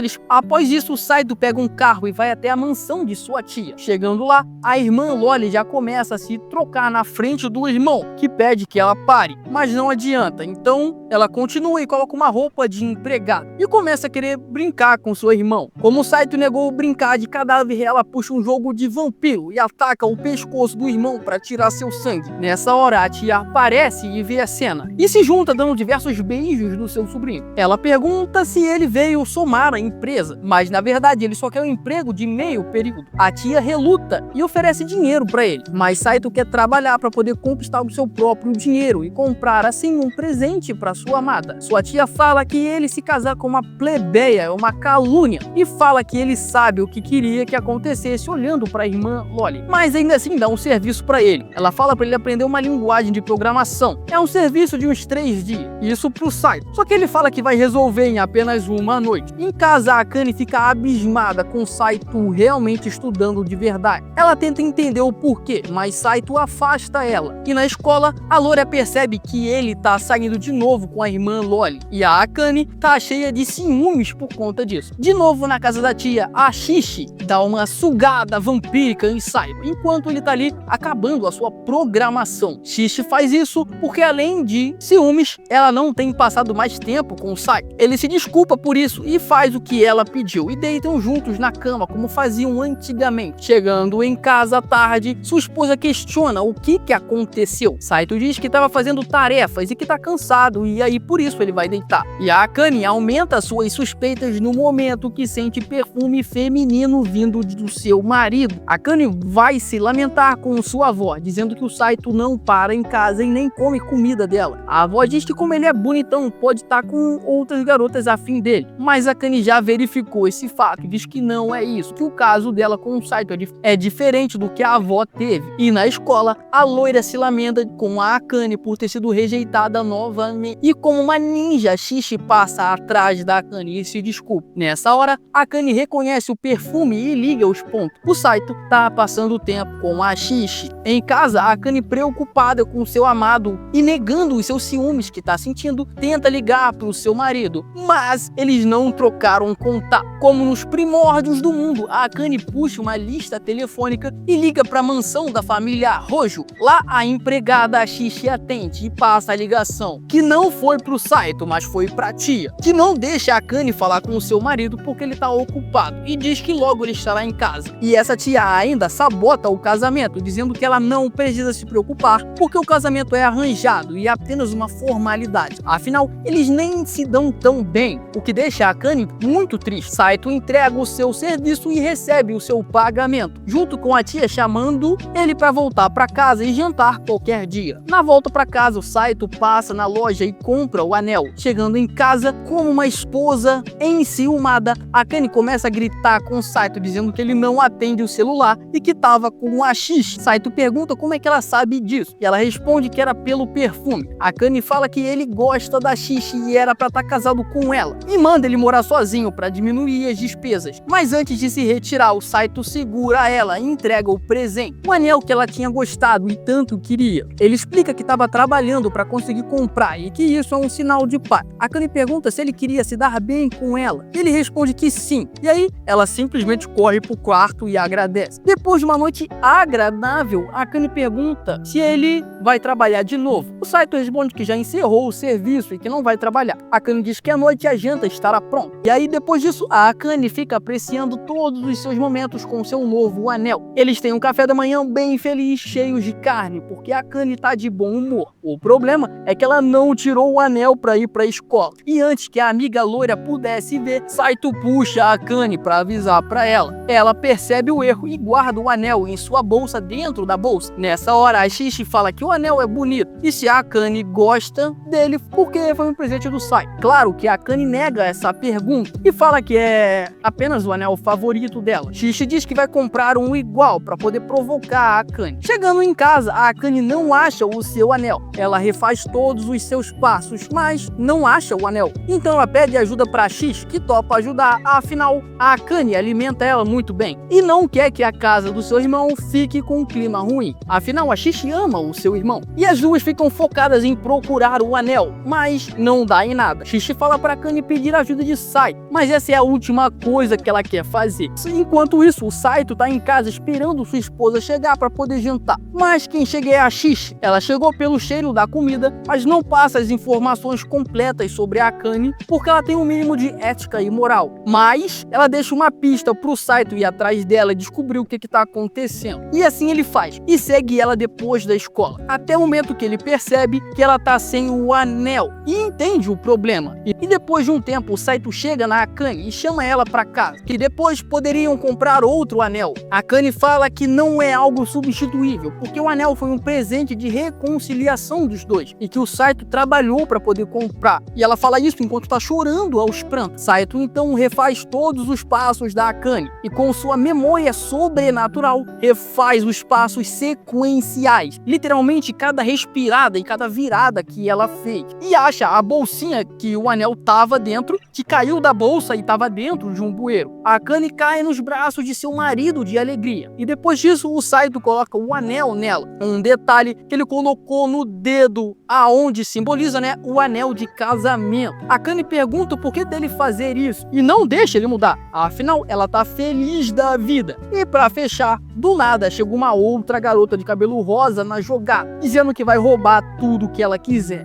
isso, o Saito pega um carro e vai até a mansão de sua tia. Chegando lá, a irmã Loli já começa a se trocar na frente do irmão, que pede que ela pare, mas não adianta. Então, ela continua e coloca uma roupa de empregada e começa a querer brincar com seu irmão. Como o Saito negou brincar de cadáver, ela puxa um jogo de vampiro e ataca o pescoço do irmão para tirar seu sangue. Nessa hora, a tia aparece e vê a cena e se junta dando diversos beijos do seu sobrinho. Ela pergunta se ele veio somar a empresa, mas na verdade ele só quer um emprego de meio período. A tia reluta e oferece dinheiro para ele, mas Saito quer trabalhar para poder conquistar o seu próprio dinheiro e comprar assim um presente para sua amada. Sua tia fala que ele se casar com uma plebeia é uma calúnia e fala que ele sabe o que queria que acontecesse olhando para a irmã Loli, mas ainda assim dá um serviço para ele. Ela fala para ele aprender uma linguagem de programação. É um serviço de uns 3 dias, isso pro Saito. Só que ele fala que vai resolver em apenas uma noite. Em casa, a Akane fica abismada com Saito realmente estudando de verdade. Ela tenta entender o porquê, mas Saito afasta ela. E na escola, a loura percebe que ele tá saindo de novo com a irmã Loli. E a Akane tá cheia de ciúmes por conta disso. De novo na casa da tia, a Shishi dá uma sugada vampírica em Saito, enquanto ele tá ali acabando a sua programação. Shishi faz isso porque além de ciúmes, ela não tem passado mais tempo com Saito. Ele se desculpa por isso e faz o que ela pediu e deitam juntos na cama como faziam antigamente. Chegando em casa à tarde, sua esposa questiona o que aconteceu. Saito diz que estava fazendo tarefas e que tá cansado e aí por isso ele vai deitar. E a Akane aumenta suas suspeitas no momento que sente perfume feminino vindo do seu marido. A Akane vai se lamentar com sua avó, dizendo que o Saito não para em casa e nem come comida dela. A avó diz que como ele é bonitão, pode estar com outras garotas afim dele, mas a Akane já verificou esse fato e diz que não é isso, que o caso dela com o Saito é diferente do que a avó teve. E na escola, a loira se lamenta com a Akane por ter sido rejeitada novamente. E como uma ninja, Shishi passa atrás da Akane e se desculpa. Nessa hora, a Akane reconhece o perfume e liga os pontos. O Saito tá passando tempo com a Shishi. Em casa, a Akane, preocupada com seu amado e negando os seus ciúmes que tá sentindo, tenta ligar pro seu marido, mas eles não trocaram contato. Como nos primórdios do mundo, a Akane puxa uma lista telefônica e liga para a mansão da família Rojo. Lá a empregada Shishi atende e passa a ligação, que não foi pro Saito, mas foi pra tia, que não deixa a Akane falar com o seu marido porque ele tá ocupado e diz que logo ele estará em casa. E essa tia ainda sabota o casamento, dizendo que ela não precisa se preocupar porque o casamento é arranjado e é apenas uma formalidade. Afinal, eles nem se dão tão bem, o que deixa a Akane muito triste. Saito entrega o seu serviço e recebe o seu pagamento, junto com a tia chamando ele para voltar para casa e jantar qualquer dia. Na volta para casa, o Saito passa na loja e compra o anel. Chegando em casa, como uma esposa enciumada, a Akane começa a gritar com o Saito, dizendo que ele não atende o celular e que estava com a Shishi. Saito pergunta como é que ela sabe disso, e ela responde que era pelo perfume. A Akane fala que ele gosta da Shishi e era para estar casado com ela, e manda ele morar sozinho para diminuir as despesas. Mas antes de se retirar, o Saito segura ela e entrega o presente, o anel que ela tinha gostado e tanto queria. Ele explica que estava trabalhando para conseguir comprar e que isso é um sinal de paz. A Akane pergunta se ele queria se dar bem com ela. Ele responde que sim. E aí, ela simplesmente corre pro quarto e agradece. Depois de uma noite agradável, a Akane pergunta se ele vai trabalhar de novo. O Saito responde que já encerrou o serviço e que não vai trabalhar. A Akane diz que à noite a janta estará pronta. pronto. E aí depois disso, a Akane fica apreciando todos os seus momentos com seu novo anel. Eles têm um café da manhã bem feliz, cheios de carne, porque a Akane tá de bom humor. O problema é que ela não tirou o anel pra ir pra escola. E antes que a amiga loira pudesse ver, Saito puxa a Akane pra avisar pra ela. Ela percebe o erro e guarda o anel em sua bolsa dentro da bolsa. Nessa hora, a Shishi fala que o anel é bonito e se a Akane gosta dele porque foi um presente do Saito. Claro que a Akane nega essa pergunta e fala que é apenas o anel favorito dela. Shishi diz que vai comprar um igual para poder provocar a Akane. Chegando em casa, a Akane não acha o seu anel. Ela refaz todos os seus passos, mas não acha o anel. Então ela pede ajuda para Shishi, que topa ajudar. Afinal, a Akane alimenta ela muito bem e não quer que a casa do seu irmão fique com um clima ruim. Afinal, a Shishi ama o seu irmão. E as duas ficam focadas em procurar o anel, mas não dá em nada. Shishi fala para Akane pedir ajuda de Saito, mas essa é a última coisa que ela quer fazer. Enquanto isso, o Saito tá em casa esperando sua esposa chegar para poder jantar. Mas quem chega é a Shishi. Ela chegou pelo cheiro da comida, mas não passa as informações completas sobre a Akane, porque ela tem um mínimo de ética e moral. Mas ela deixa uma pista pro Saito ir atrás dela e descobrir o que tá acontecendo. E assim ele faz, e segue ela depois da escola, até o momento que ele percebe que ela tá sem o anel e entende o problema. E depois de um tempo, o Saito chega na Akane e chama ela pra casa, que depois poderiam comprar outro anel. A Akane fala que não é algo substituível, porque o anel foi um presente de reconciliação dos dois, e que o Saito trabalhou para poder comprar. E ela fala isso enquanto tá chorando aos prantos. Saito então refaz todos os passos da Akane, e com sua memória sobrenatural, refaz os passos sequenciais. Literalmente cada respirada e cada virada que ela fez. E acha a bolsinha que o anel tava dentro, que caiu da bolsa e tava dentro de um bueiro. A Akane cai nos braços de seu marido de alegria. E depois disso, o Saito coloca o anel nela. Um detalhe que ele colocou no dedo, aonde simboliza, o anel de casamento. A Akane pergunta por que dele fazer isso e não deixa ele mudar. Afinal, ela tá feliz da vida. E pra fechar, do nada chega uma outra garota de cabelo rosa na jogada, dizendo que vai roubar tudo que ela quiser.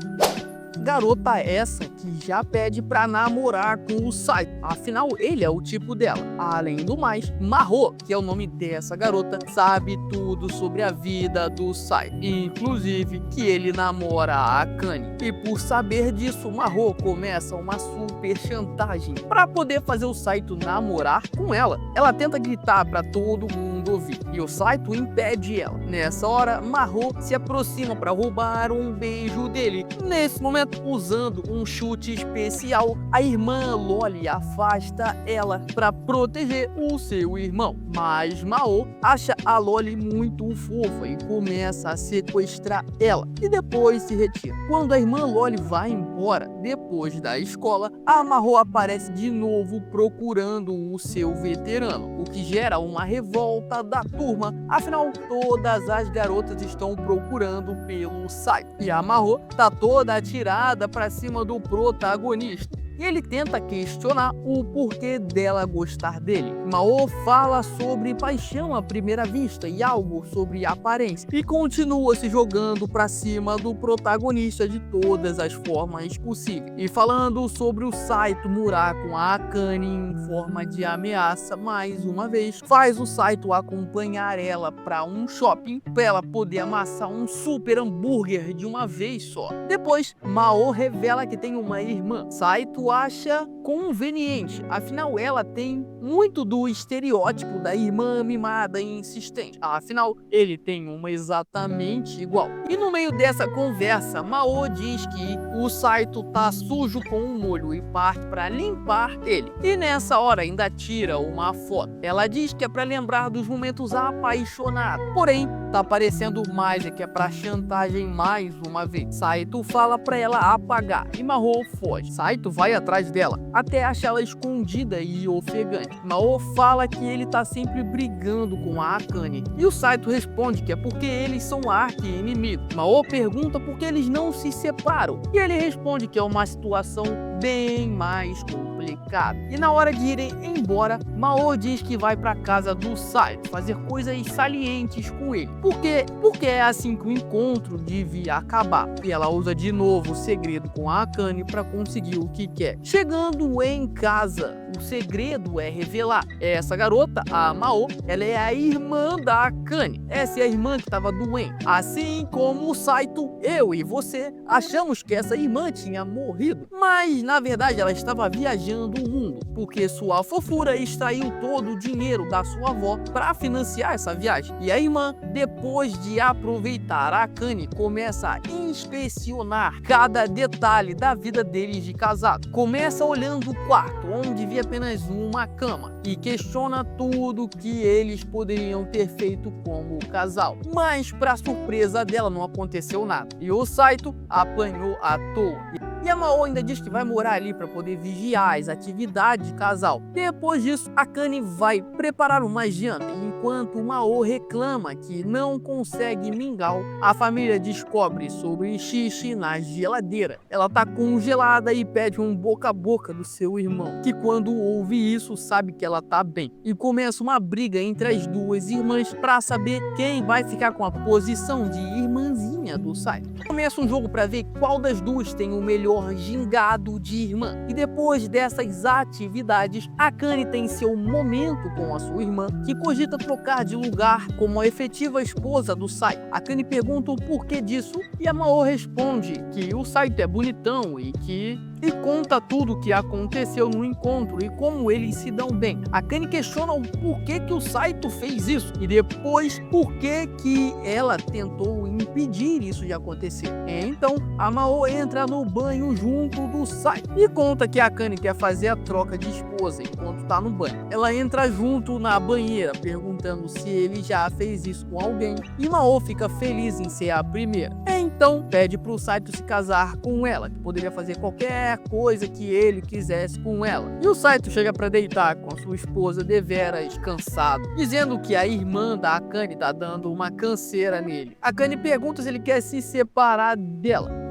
Garota essa que já pede pra namorar com o Saito, afinal ele é o tipo dela. Além do mais, Mahou, que é o nome dessa garota, sabe tudo sobre a vida do Saito, inclusive que ele namora a Akane. E por saber disso, Mahou começa uma super chantagem pra poder fazer o Saito namorar com ela. Ela tenta gritar pra todo mundo ouvir e o Saito impede ela. Nessa hora, Mahou se aproxima pra roubar um beijo dele. Nesse momento, usando um chute especial, a irmã Loli afasta ela para proteger o seu irmão. Mas Mahou acha a Loli muito fofa e começa a sequestrar ela e depois se retira. Quando a irmã Loli vai embora, depois da escola, a Mahou aparece de novo procurando o seu veterano, o que gera uma revolta da turma. Afinal, todas as garotas estão procurando pelo Saito e a Mahou tá toda atirada para cima do protagonista. E ele tenta questionar o porquê dela gostar dele. Mahou fala sobre paixão à primeira vista e algo sobre aparência. E continua se jogando pra cima do protagonista de todas as formas possíveis. E falando sobre o Saito morar com a Akane em forma de ameaça, mais uma vez, faz o Saito acompanhar ela pra um shopping pra ela poder amassar um super hambúrguer de uma vez só. Depois, Mahou revela que tem uma irmã. Saito acha conveniente, afinal ela tem muito do estereótipo da irmã mimada e insistente. Afinal, ele tem uma exatamente igual. E no meio dessa conversa, Mahou diz que o Saito tá sujo com um molho e parte para limpar ele. E nessa hora ainda tira uma foto. Ela diz que é para lembrar dos momentos apaixonados. Porém, tá parecendo mais que é para chantagem mais uma vez. Saito fala para ela apagar e Mahou foge. Saito vai atrás dela até achá-la escondida e ofegante. Mahou fala que ele tá sempre brigando com a Akane e o Saito responde que é porque eles são arqui-inimigos. Mahou pergunta por que eles não se separam e ele responde que é uma situação bem mais complicado. E na hora de irem embora, Mao diz que vai para casa do Saito fazer coisas salientes com ele. Porque é assim que o encontro devia acabar. E ela usa de novo o segredo com a Akane para conseguir o que quer. Chegando em casa, o segredo é revelar. Essa garota, a Mao, ela é a irmã da Akane. Essa é a irmã que estava doente. Assim como o Saito, eu e você achamos que essa irmã tinha morrido. Mas na verdade ela estava viajando o mundo, porque sua fofura extraiu todo o dinheiro da sua avó para financiar essa viagem. E a irmã, depois de aproveitar a Akane, começa a inspecionar cada detalhe da vida deles de casado. Começa olhando o quarto, onde via apenas uma cama, e questiona tudo que eles poderiam ter feito como casal. Mas, para surpresa dela, não aconteceu nada. E o Saito apanhou à toa. E a Mao ainda diz que vai morar ali para poder vigiar as atividades de casal. Depois disso, a Akane vai preparar uma janta, enquanto Mao reclama que não consegue mingau. A família descobre sobre xixi na geladeira. Ela tá congelada e pede um boca a boca do seu irmão, que quando ouve isso sabe que ela tá bem. E começa uma briga entre as duas irmãs para saber quem vai ficar com a posição de irmãzinha do Saito. Começa um jogo para ver qual das duas tem o melhor gingado de irmã. E depois dessas atividades, a Akane tem seu momento com a sua irmã, que cogita trocar de lugar como a efetiva esposa do Saito. A Akane pergunta o porquê disso e a Mao responde que o Saito é bonitão e conta tudo o que aconteceu no encontro e como eles se dão bem. A Akane questiona o porquê que o Saito fez isso e depois porquê que ela tentou impedir isso de acontecer. Então, a Mao entra no banho junto do Saito e conta que a Akane quer fazer a troca de esposa enquanto tá no banho. Ela entra junto na banheira perguntando se ele já fez isso com alguém e Mao fica feliz em ser a primeira. Então, pede pro Saito se casar com ela, que poderia fazer qualquer coisa que ele quisesse com ela. E o Saito chega para deitar com a sua esposa deveras cansado, dizendo que a irmã da Akane tá dando uma canseira nele. A Akane pergunta se ele quer se separar dela.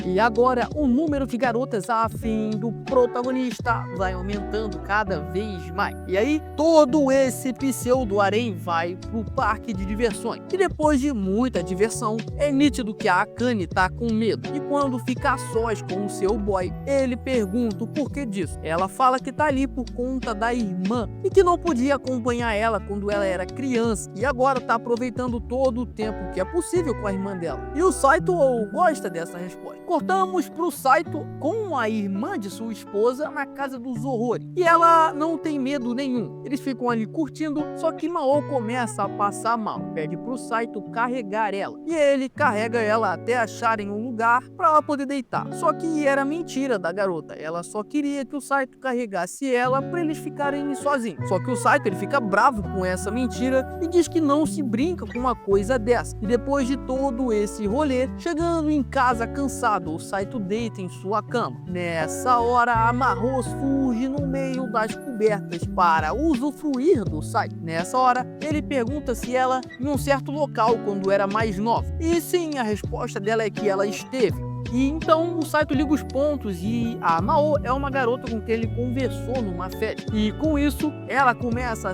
E agora o número de garotas afim do protagonista vai aumentando cada vez mais. E aí todo esse pseudo-harém vai pro parque de diversões. E depois de muita diversão, é nítido que a Akane tá com medo. E quando fica a sós com o seu boy, ele pergunta o porquê disso. Ela fala que tá ali por conta da irmã e que não podia acompanhar ela quando ela era criança. E agora tá aproveitando todo o tempo que é possível com a irmã dela. E o Saito gosta dessa resposta. Cortamos pro Saito com a irmã de sua esposa na casa dos horrores. E ela não tem medo nenhum. Eles ficam ali curtindo, só que Mao começa a passar mal. Pede pro Saito carregar ela. E ele carrega ela até acharem um lugar para ela poder deitar. Só que era mentira da garota. Ela só queria que o Saito carregasse ela para eles ficarem sozinhos. Só que o Saito ele fica bravo com essa mentira e diz que não se brinca com uma coisa dessa. E depois de todo esse rolê, chegando em casa cansado, o Saito deita em sua cama. Nessa hora, a Mao surge no meio das cobertas para usufruir do Saito. Nessa hora, ele pergunta se ela em um certo local quando era mais nova. E sim, a resposta dela é que ela esteve. E então o Saito liga os pontos e a Mao é uma garota com quem ele conversou numa festa. E com isso ela começa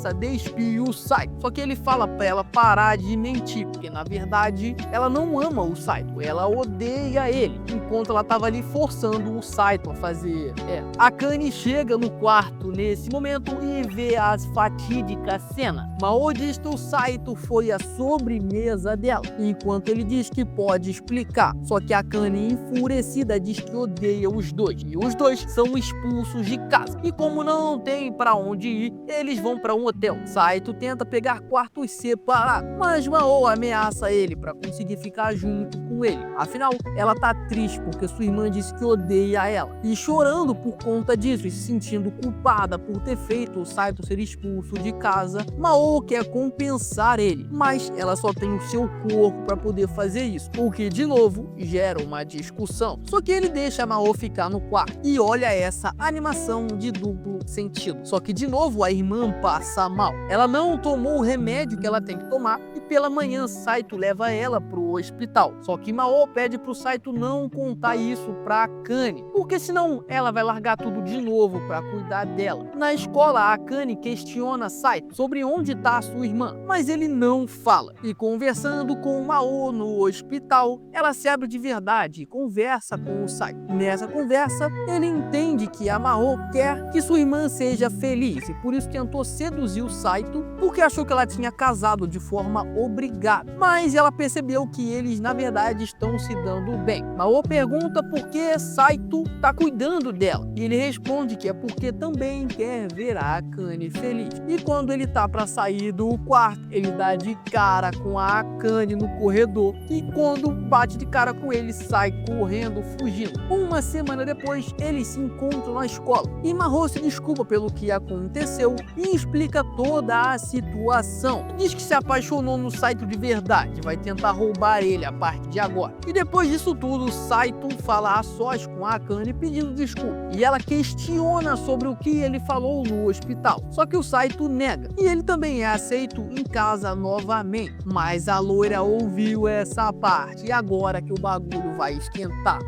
a despir o Saito. Só que ele fala pra ela parar de mentir, porque na verdade ela não ama o Saito, ela odeia ele. Enquanto ela tava ali forçando o Saito a fazer. A Akane chega no quarto nesse momento e vê as fatídicas cenas. Mao diz que o Saito foi a sobremesa dela, enquanto ele diz que pode explicar. Só que a Akane, enfurecida, diz que odeia os dois. E os dois são expulsos de casa. E como não tem pra onde ir, eles vão pra um hotel. Saito tenta pegar quartos separados, mas Mao ameaça ele pra conseguir ficar junto com ele. Afinal, ela tá triste porque sua irmã disse que odeia ela. E chorando por conta disso e se sentindo culpada por ter feito o Saito ser expulso de casa, Mao quer compensar ele. Mas ela só tem o seu corpo pra poder fazer isso. O que, de novo, novo gera uma discussão. Só que ele deixa a Mao ficar no quarto. E olha essa animação de duplo sentido. Só que de novo a irmã passa mal. Ela não tomou o remédio que ela tem que tomar e pela manhã Saito leva ela pro hospital. Só que Mao pede pro Saito não contar isso pra Akane, porque senão ela vai largar tudo de novo pra cuidar dela. Na escola, a Akane questiona Saito sobre onde tá sua irmã, mas ele não fala. E conversando com Mao no hospital, ela se abre de verdade e conversa com o Saito. Nessa conversa, ele entende que a Mao quer que sua irmã seja feliz e por isso tentou seduzir o Saito, porque achou que ela tinha casado de forma obrigada. Mas ela percebeu que eles na verdade estão se dando bem. Mao pergunta por que Saito tá cuidando dela e ele responde que é porque também quer ver a Akane feliz. E quando ele tá para sair do quarto, ele dá de cara com a Akane no corredor e quando bate de cara com ele, sai correndo, fugindo. Uma semana depois, eles se encontram na escola e Mao se desculpa pelo que aconteceu e explica toda a situação. Diz que se apaixonou no Saito de verdade, vai tentar roubar ele a partir de agora. E depois disso tudo, Saito fala a sós com a Akane pedindo desculpa e ela questiona sobre o que ele falou no hospital. Só que o Saito nega e ele também é aceito em casa novamente. Mas a loira ouviu essa parte e agora que o bagulho vai esquentar.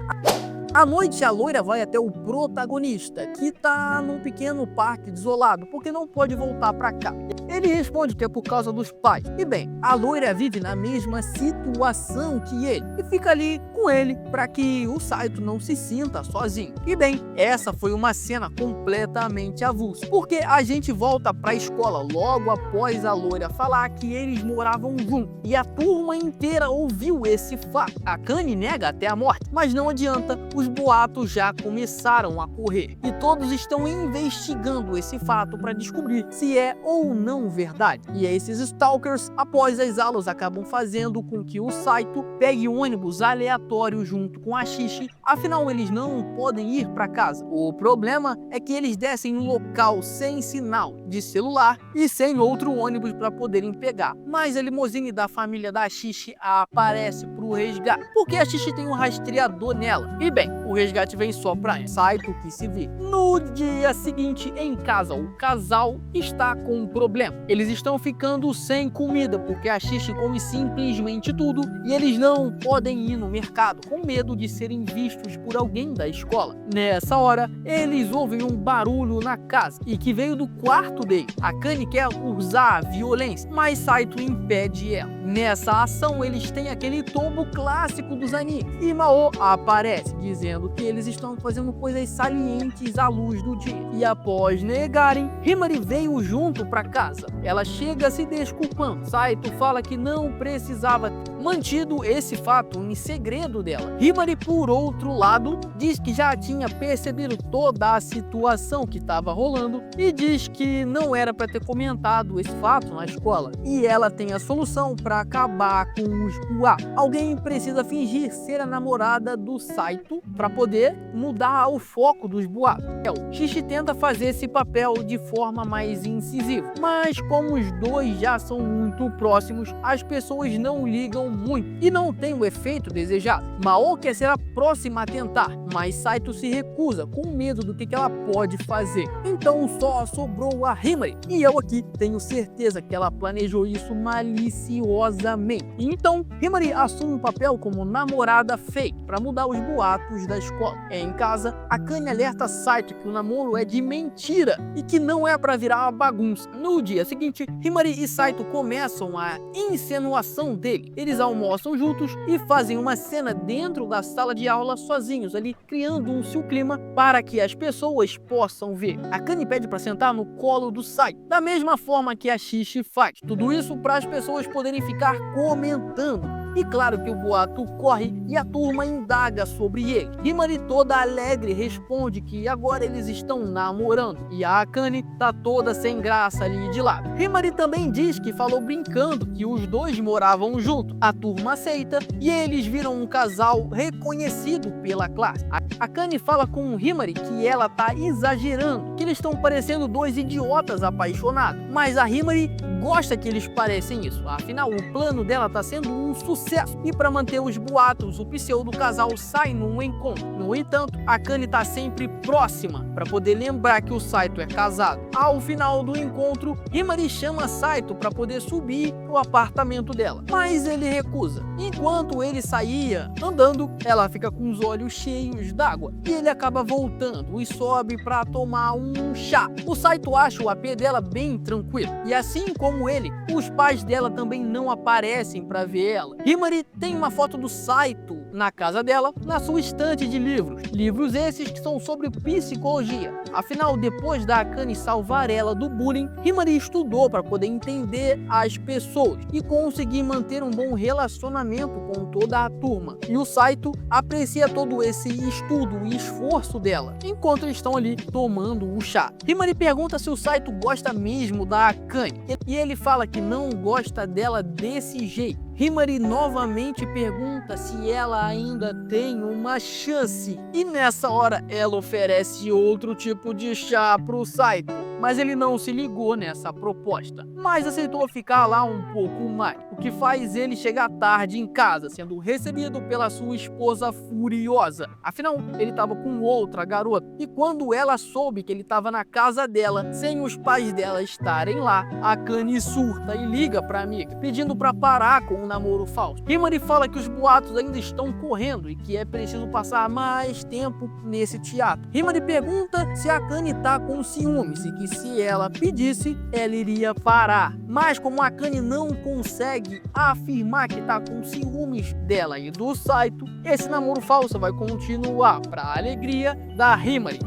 À noite, a loira vai até o protagonista, que tá num pequeno parque desolado, porque não pode voltar pra cá. Ele responde que é por causa dos pais. E bem, a loira vive na mesma situação que ele e fica ali com ele para que o Saito não se sinta sozinho. E bem, essa foi uma cena completamente avulsa, porque a gente volta pra escola logo após a loira falar que eles moravam juntos e a turma inteira ouviu esse fato. A Akane nega até a morte, mas não adianta, os boatos já começaram a correr e todos estão investigando esse fato para descobrir se é ou não verdade. E esses stalkers, após as aulas, acabam fazendo com que o Saito pegue um ônibus aleatório junto com a Shishi, afinal eles não podem ir para casa. O problema é que eles descem em um local sem sinal de celular e sem outro ônibus para poderem pegar. Mas a limusine da família da Shishi aparece para o resgate, porque a Shishi tem um rastreador nela. E bem, o resgate vem só para Saito que se vê. No dia seguinte, em casa, o casal está com um problema. Eles estão ficando sem comida porque a Shishi come simplesmente tudo e eles não podem ir no mercado com medo de serem vistos por alguém da escola. Nessa hora, eles ouvem um barulho na casa e que veio do quarto dele. A Akane quer usar a violência, mas Saito impede ela. Nessa ação, eles têm aquele tombo clássico dos animes e Mao aparece dizendo que eles estão fazendo coisas salientes à luz do dia. E após negarem, Himari veio junto para casa. Ela chega se desculpando. Saito fala que não precisava ter mantido esse fato em segredo dela. Himari, por outro lado, diz que já tinha percebido toda a situação que estava rolando e diz que não era para ter comentado esse fato na escola. E ela tem a solução para acabar com os boatos. Alguém precisa fingir ser a namorada do Saito para poder mudar o foco dos boatos. Shishi tenta fazer esse papel de forma mais incisiva, mas como os dois já são muito próximos, as pessoas não ligam muito e não tem o efeito desejado. Mao quer ser a próxima a tentar, mas Saito se recusa com medo do que ela pode fazer. Então só sobrou a Himari e eu aqui tenho certeza que ela planejou isso maliciosamente. Então Himari assume o papel como namorada fake para mudar os boatos da escola. Em casa, Akane alerta Saito que o namoro é de mentira e que não é para virar uma bagunça. No dia seguinte, Himari e Saito começam a insinuação dele. Eles almoçam juntos e fazem uma cena dentro da sala de aula sozinhos ali, criando um seu clima para que as pessoas possam ver. Akane pede para sentar no colo do Saito, da mesma forma que a Shishi faz. Tudo isso para as pessoas poderem ficar comentando. E claro que o boato corre e a turma indaga sobre ele. Himari, toda alegre, responde que agora eles estão namorando e a Akane tá toda sem graça ali de lado. Himari também diz que falou brincando que os dois moravam juntos. A turma aceita e eles viram um casal reconhecido pela classe. A Akane fala com Himari que ela tá exagerando, que eles estão parecendo dois idiotas apaixonados, mas a Himari gosta que eles parecem isso, afinal o plano dela tá sendo um sucesso. E para manter os boatos, o pseudo casal sai num encontro. No entanto, Akane tá sempre próxima para poder lembrar que o Saito é casado. Ao final do encontro, Himari chama Saito para poder subir no apartamento dela, mas ele recusa. Enquanto ele saía andando, ela fica com os olhos cheios d'água e ele acaba voltando e sobe para tomar um chá. O Saito acha o AP dela bem tranquilo e assim como ele, os pais dela também não aparecem para ver ela. Himari tem uma foto do Saito na casa dela, na sua estante de livros. Livros esses que são sobre psicologia. Afinal, depois da Akane salvar ela do bullying, Himari estudou para poder entender as pessoas e conseguir manter um bom relacionamento com toda a turma. E o Saito aprecia todo esse estudo e esforço dela, enquanto eles estão ali tomando um chá. Himari pergunta se o Saito gosta mesmo da Akane, e ele fala que não gosta dela desse jeito. Himari novamente pergunta se ela ainda tem uma chance, e nessa hora ela oferece outro tipo de chá pro Saito, mas ele não se ligou nessa proposta, mas aceitou ficar lá um pouco mais, o que faz ele chegar tarde em casa, sendo recebido pela sua esposa furiosa. Afinal, ele estava com outra garota, e quando ela soube que ele estava na casa dela, sem os pais dela estarem lá, Akane surta e liga pra amiga, pedindo pra parar com o namoro falso. Himari fala que os boatos ainda estão correndo e que é preciso passar mais tempo nesse teatro. Himari pergunta se Akane tá com ciúmes e que se ela pedisse, ela iria parar. Mas como Akane não consegue afirmar que tá com ciúmes dela e do Saito, esse namoro falso vai continuar para alegria da Himari.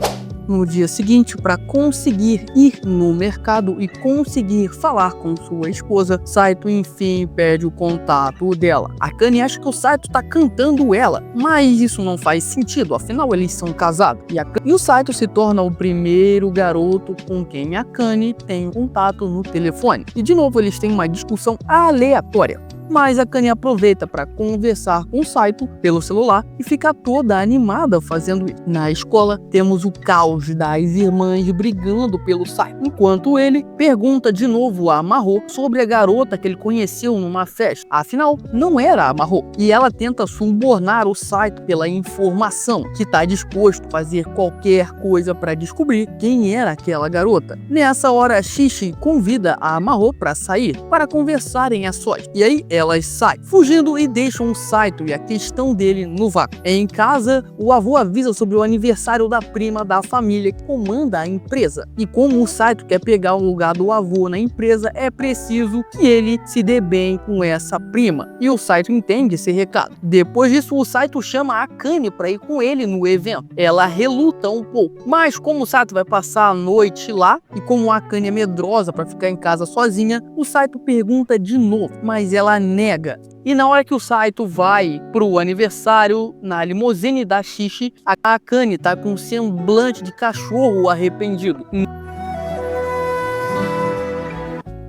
No dia seguinte, para conseguir ir no mercado e conseguir falar com sua esposa, Saito enfim perde o contato dela. Akane acha que o Saito tá cantando ela, mas isso não faz sentido, afinal eles são casados. E o Saito se torna o primeiro garoto com quem Akane tem contato no telefone. E de novo eles têm uma discussão aleatória. Mas Akane aproveita para conversar com o Saito pelo celular e fica toda animada fazendo isso. Na escola, temos o caos das irmãs brigando pelo Saito, enquanto ele pergunta de novo a Mahou sobre a garota que ele conheceu numa festa. Afinal, não era a Mahou, e ela tenta subornar o Saito pela informação, que está disposto a fazer qualquer coisa para descobrir quem era aquela garota. Nessa hora, Shishi convida a Mahou para sair, para conversarem a sós, e aí elas saem, fugindo e deixam o Saito e a questão dele no vácuo. Em casa, o avô avisa sobre o aniversário da prima da família que comanda a empresa. E como o Saito quer pegar o lugar do avô na empresa, é preciso que ele se dê bem com essa prima. E o Saito entende esse recado. Depois disso, o Saito chama a Akane para ir com ele no evento. Ela reluta um pouco, mas como o Saito vai passar a noite lá, e como a Akane é medrosa para ficar em casa sozinha, o Saito pergunta de novo, mas ela nega. E na hora que o Saito vai pro aniversário, na limusine da Shishi, a Akane tá com um semblante de cachorro arrependido.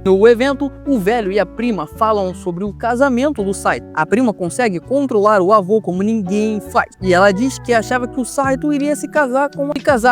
No evento, o velho e a prima falam sobre o casamento do Saito. A prima consegue controlar o avô como ninguém faz. E ela diz que achava que o Saito iria se casar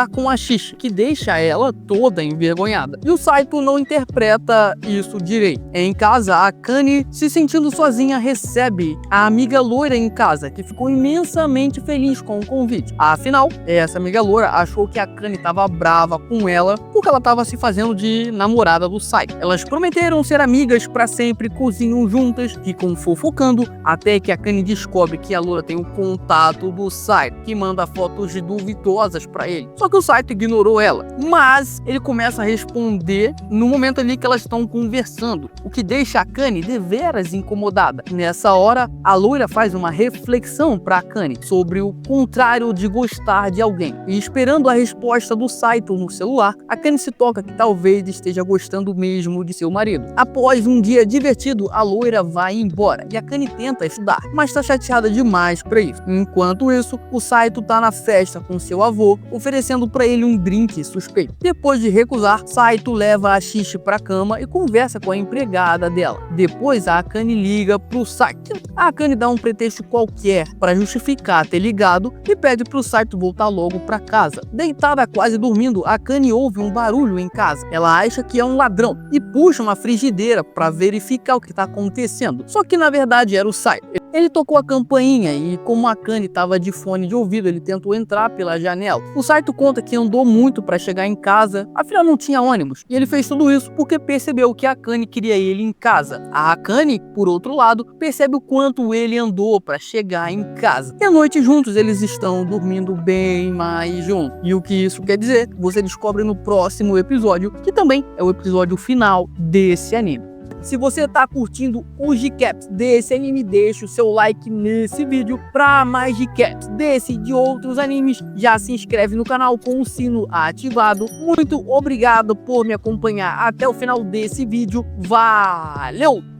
com a Shishi, que deixa ela toda envergonhada. E o Saito não interpreta isso direito. Em casa, a Akane, se sentindo sozinha, recebe a amiga loira em casa, que ficou imensamente feliz com o convite. Afinal, essa amiga loira achou que a Akane estava brava com ela porque ela estava se fazendo de namorada do Saito. Elas prometeram ser amigas para sempre, cozinham juntas, ficam fofocando, até que a Akane descobre que a loira tem o contato do Saito, que manda fotos duvidosas para ele. Só que o Saito ignorou ela, mas ele começa a responder no momento ali que elas estão conversando, o que deixa a Akane deveras incomodada. Nessa hora, a loira faz uma reflexão para a Akane sobre o contrário de gostar de alguém. E esperando a resposta do Saito no celular, a Akane se toca que talvez esteja gostando mesmo de seu marido. Após um dia divertido, a loira vai embora e a Akane tenta estudar, mas está chateada demais para isso. Enquanto isso, o Saito tá na festa com seu avô, oferecendo para ele um drink suspeito. Depois de recusar, Saito leva a Shishi para cama e conversa com a empregada dela. Depois, a Akane liga pro Saito. A Akane dá um pretexto qualquer para justificar ter ligado e pede pro Saito voltar logo para casa. Deitada quase dormindo, a Akane ouve um barulho em casa. Ela acha que é um ladrão e puxa uma frigideira para verificar o que está acontecendo. Só que na verdade era o Saito. Ele tocou a campainha e, como a Akane estava de fone de ouvido, ele tentou entrar pela janela. O Saito conta que andou muito para chegar em casa, afinal não tinha ônibus. E ele fez tudo isso porque percebeu que a Akane queria ele em casa. A Akane, por outro lado, percebe o quanto ele andou para chegar em casa. E à noite juntos eles estão dormindo bem mais juntos. E o que isso quer dizer, você descobre no próximo episódio, que também é o episódio final desse anime. Se você tá curtindo os recaps desse anime, deixa o seu like nesse vídeo. Para mais recaps desse e de outros animes, já se inscreve no canal com o sino ativado. Muito obrigado por me acompanhar até o final desse vídeo. Valeu!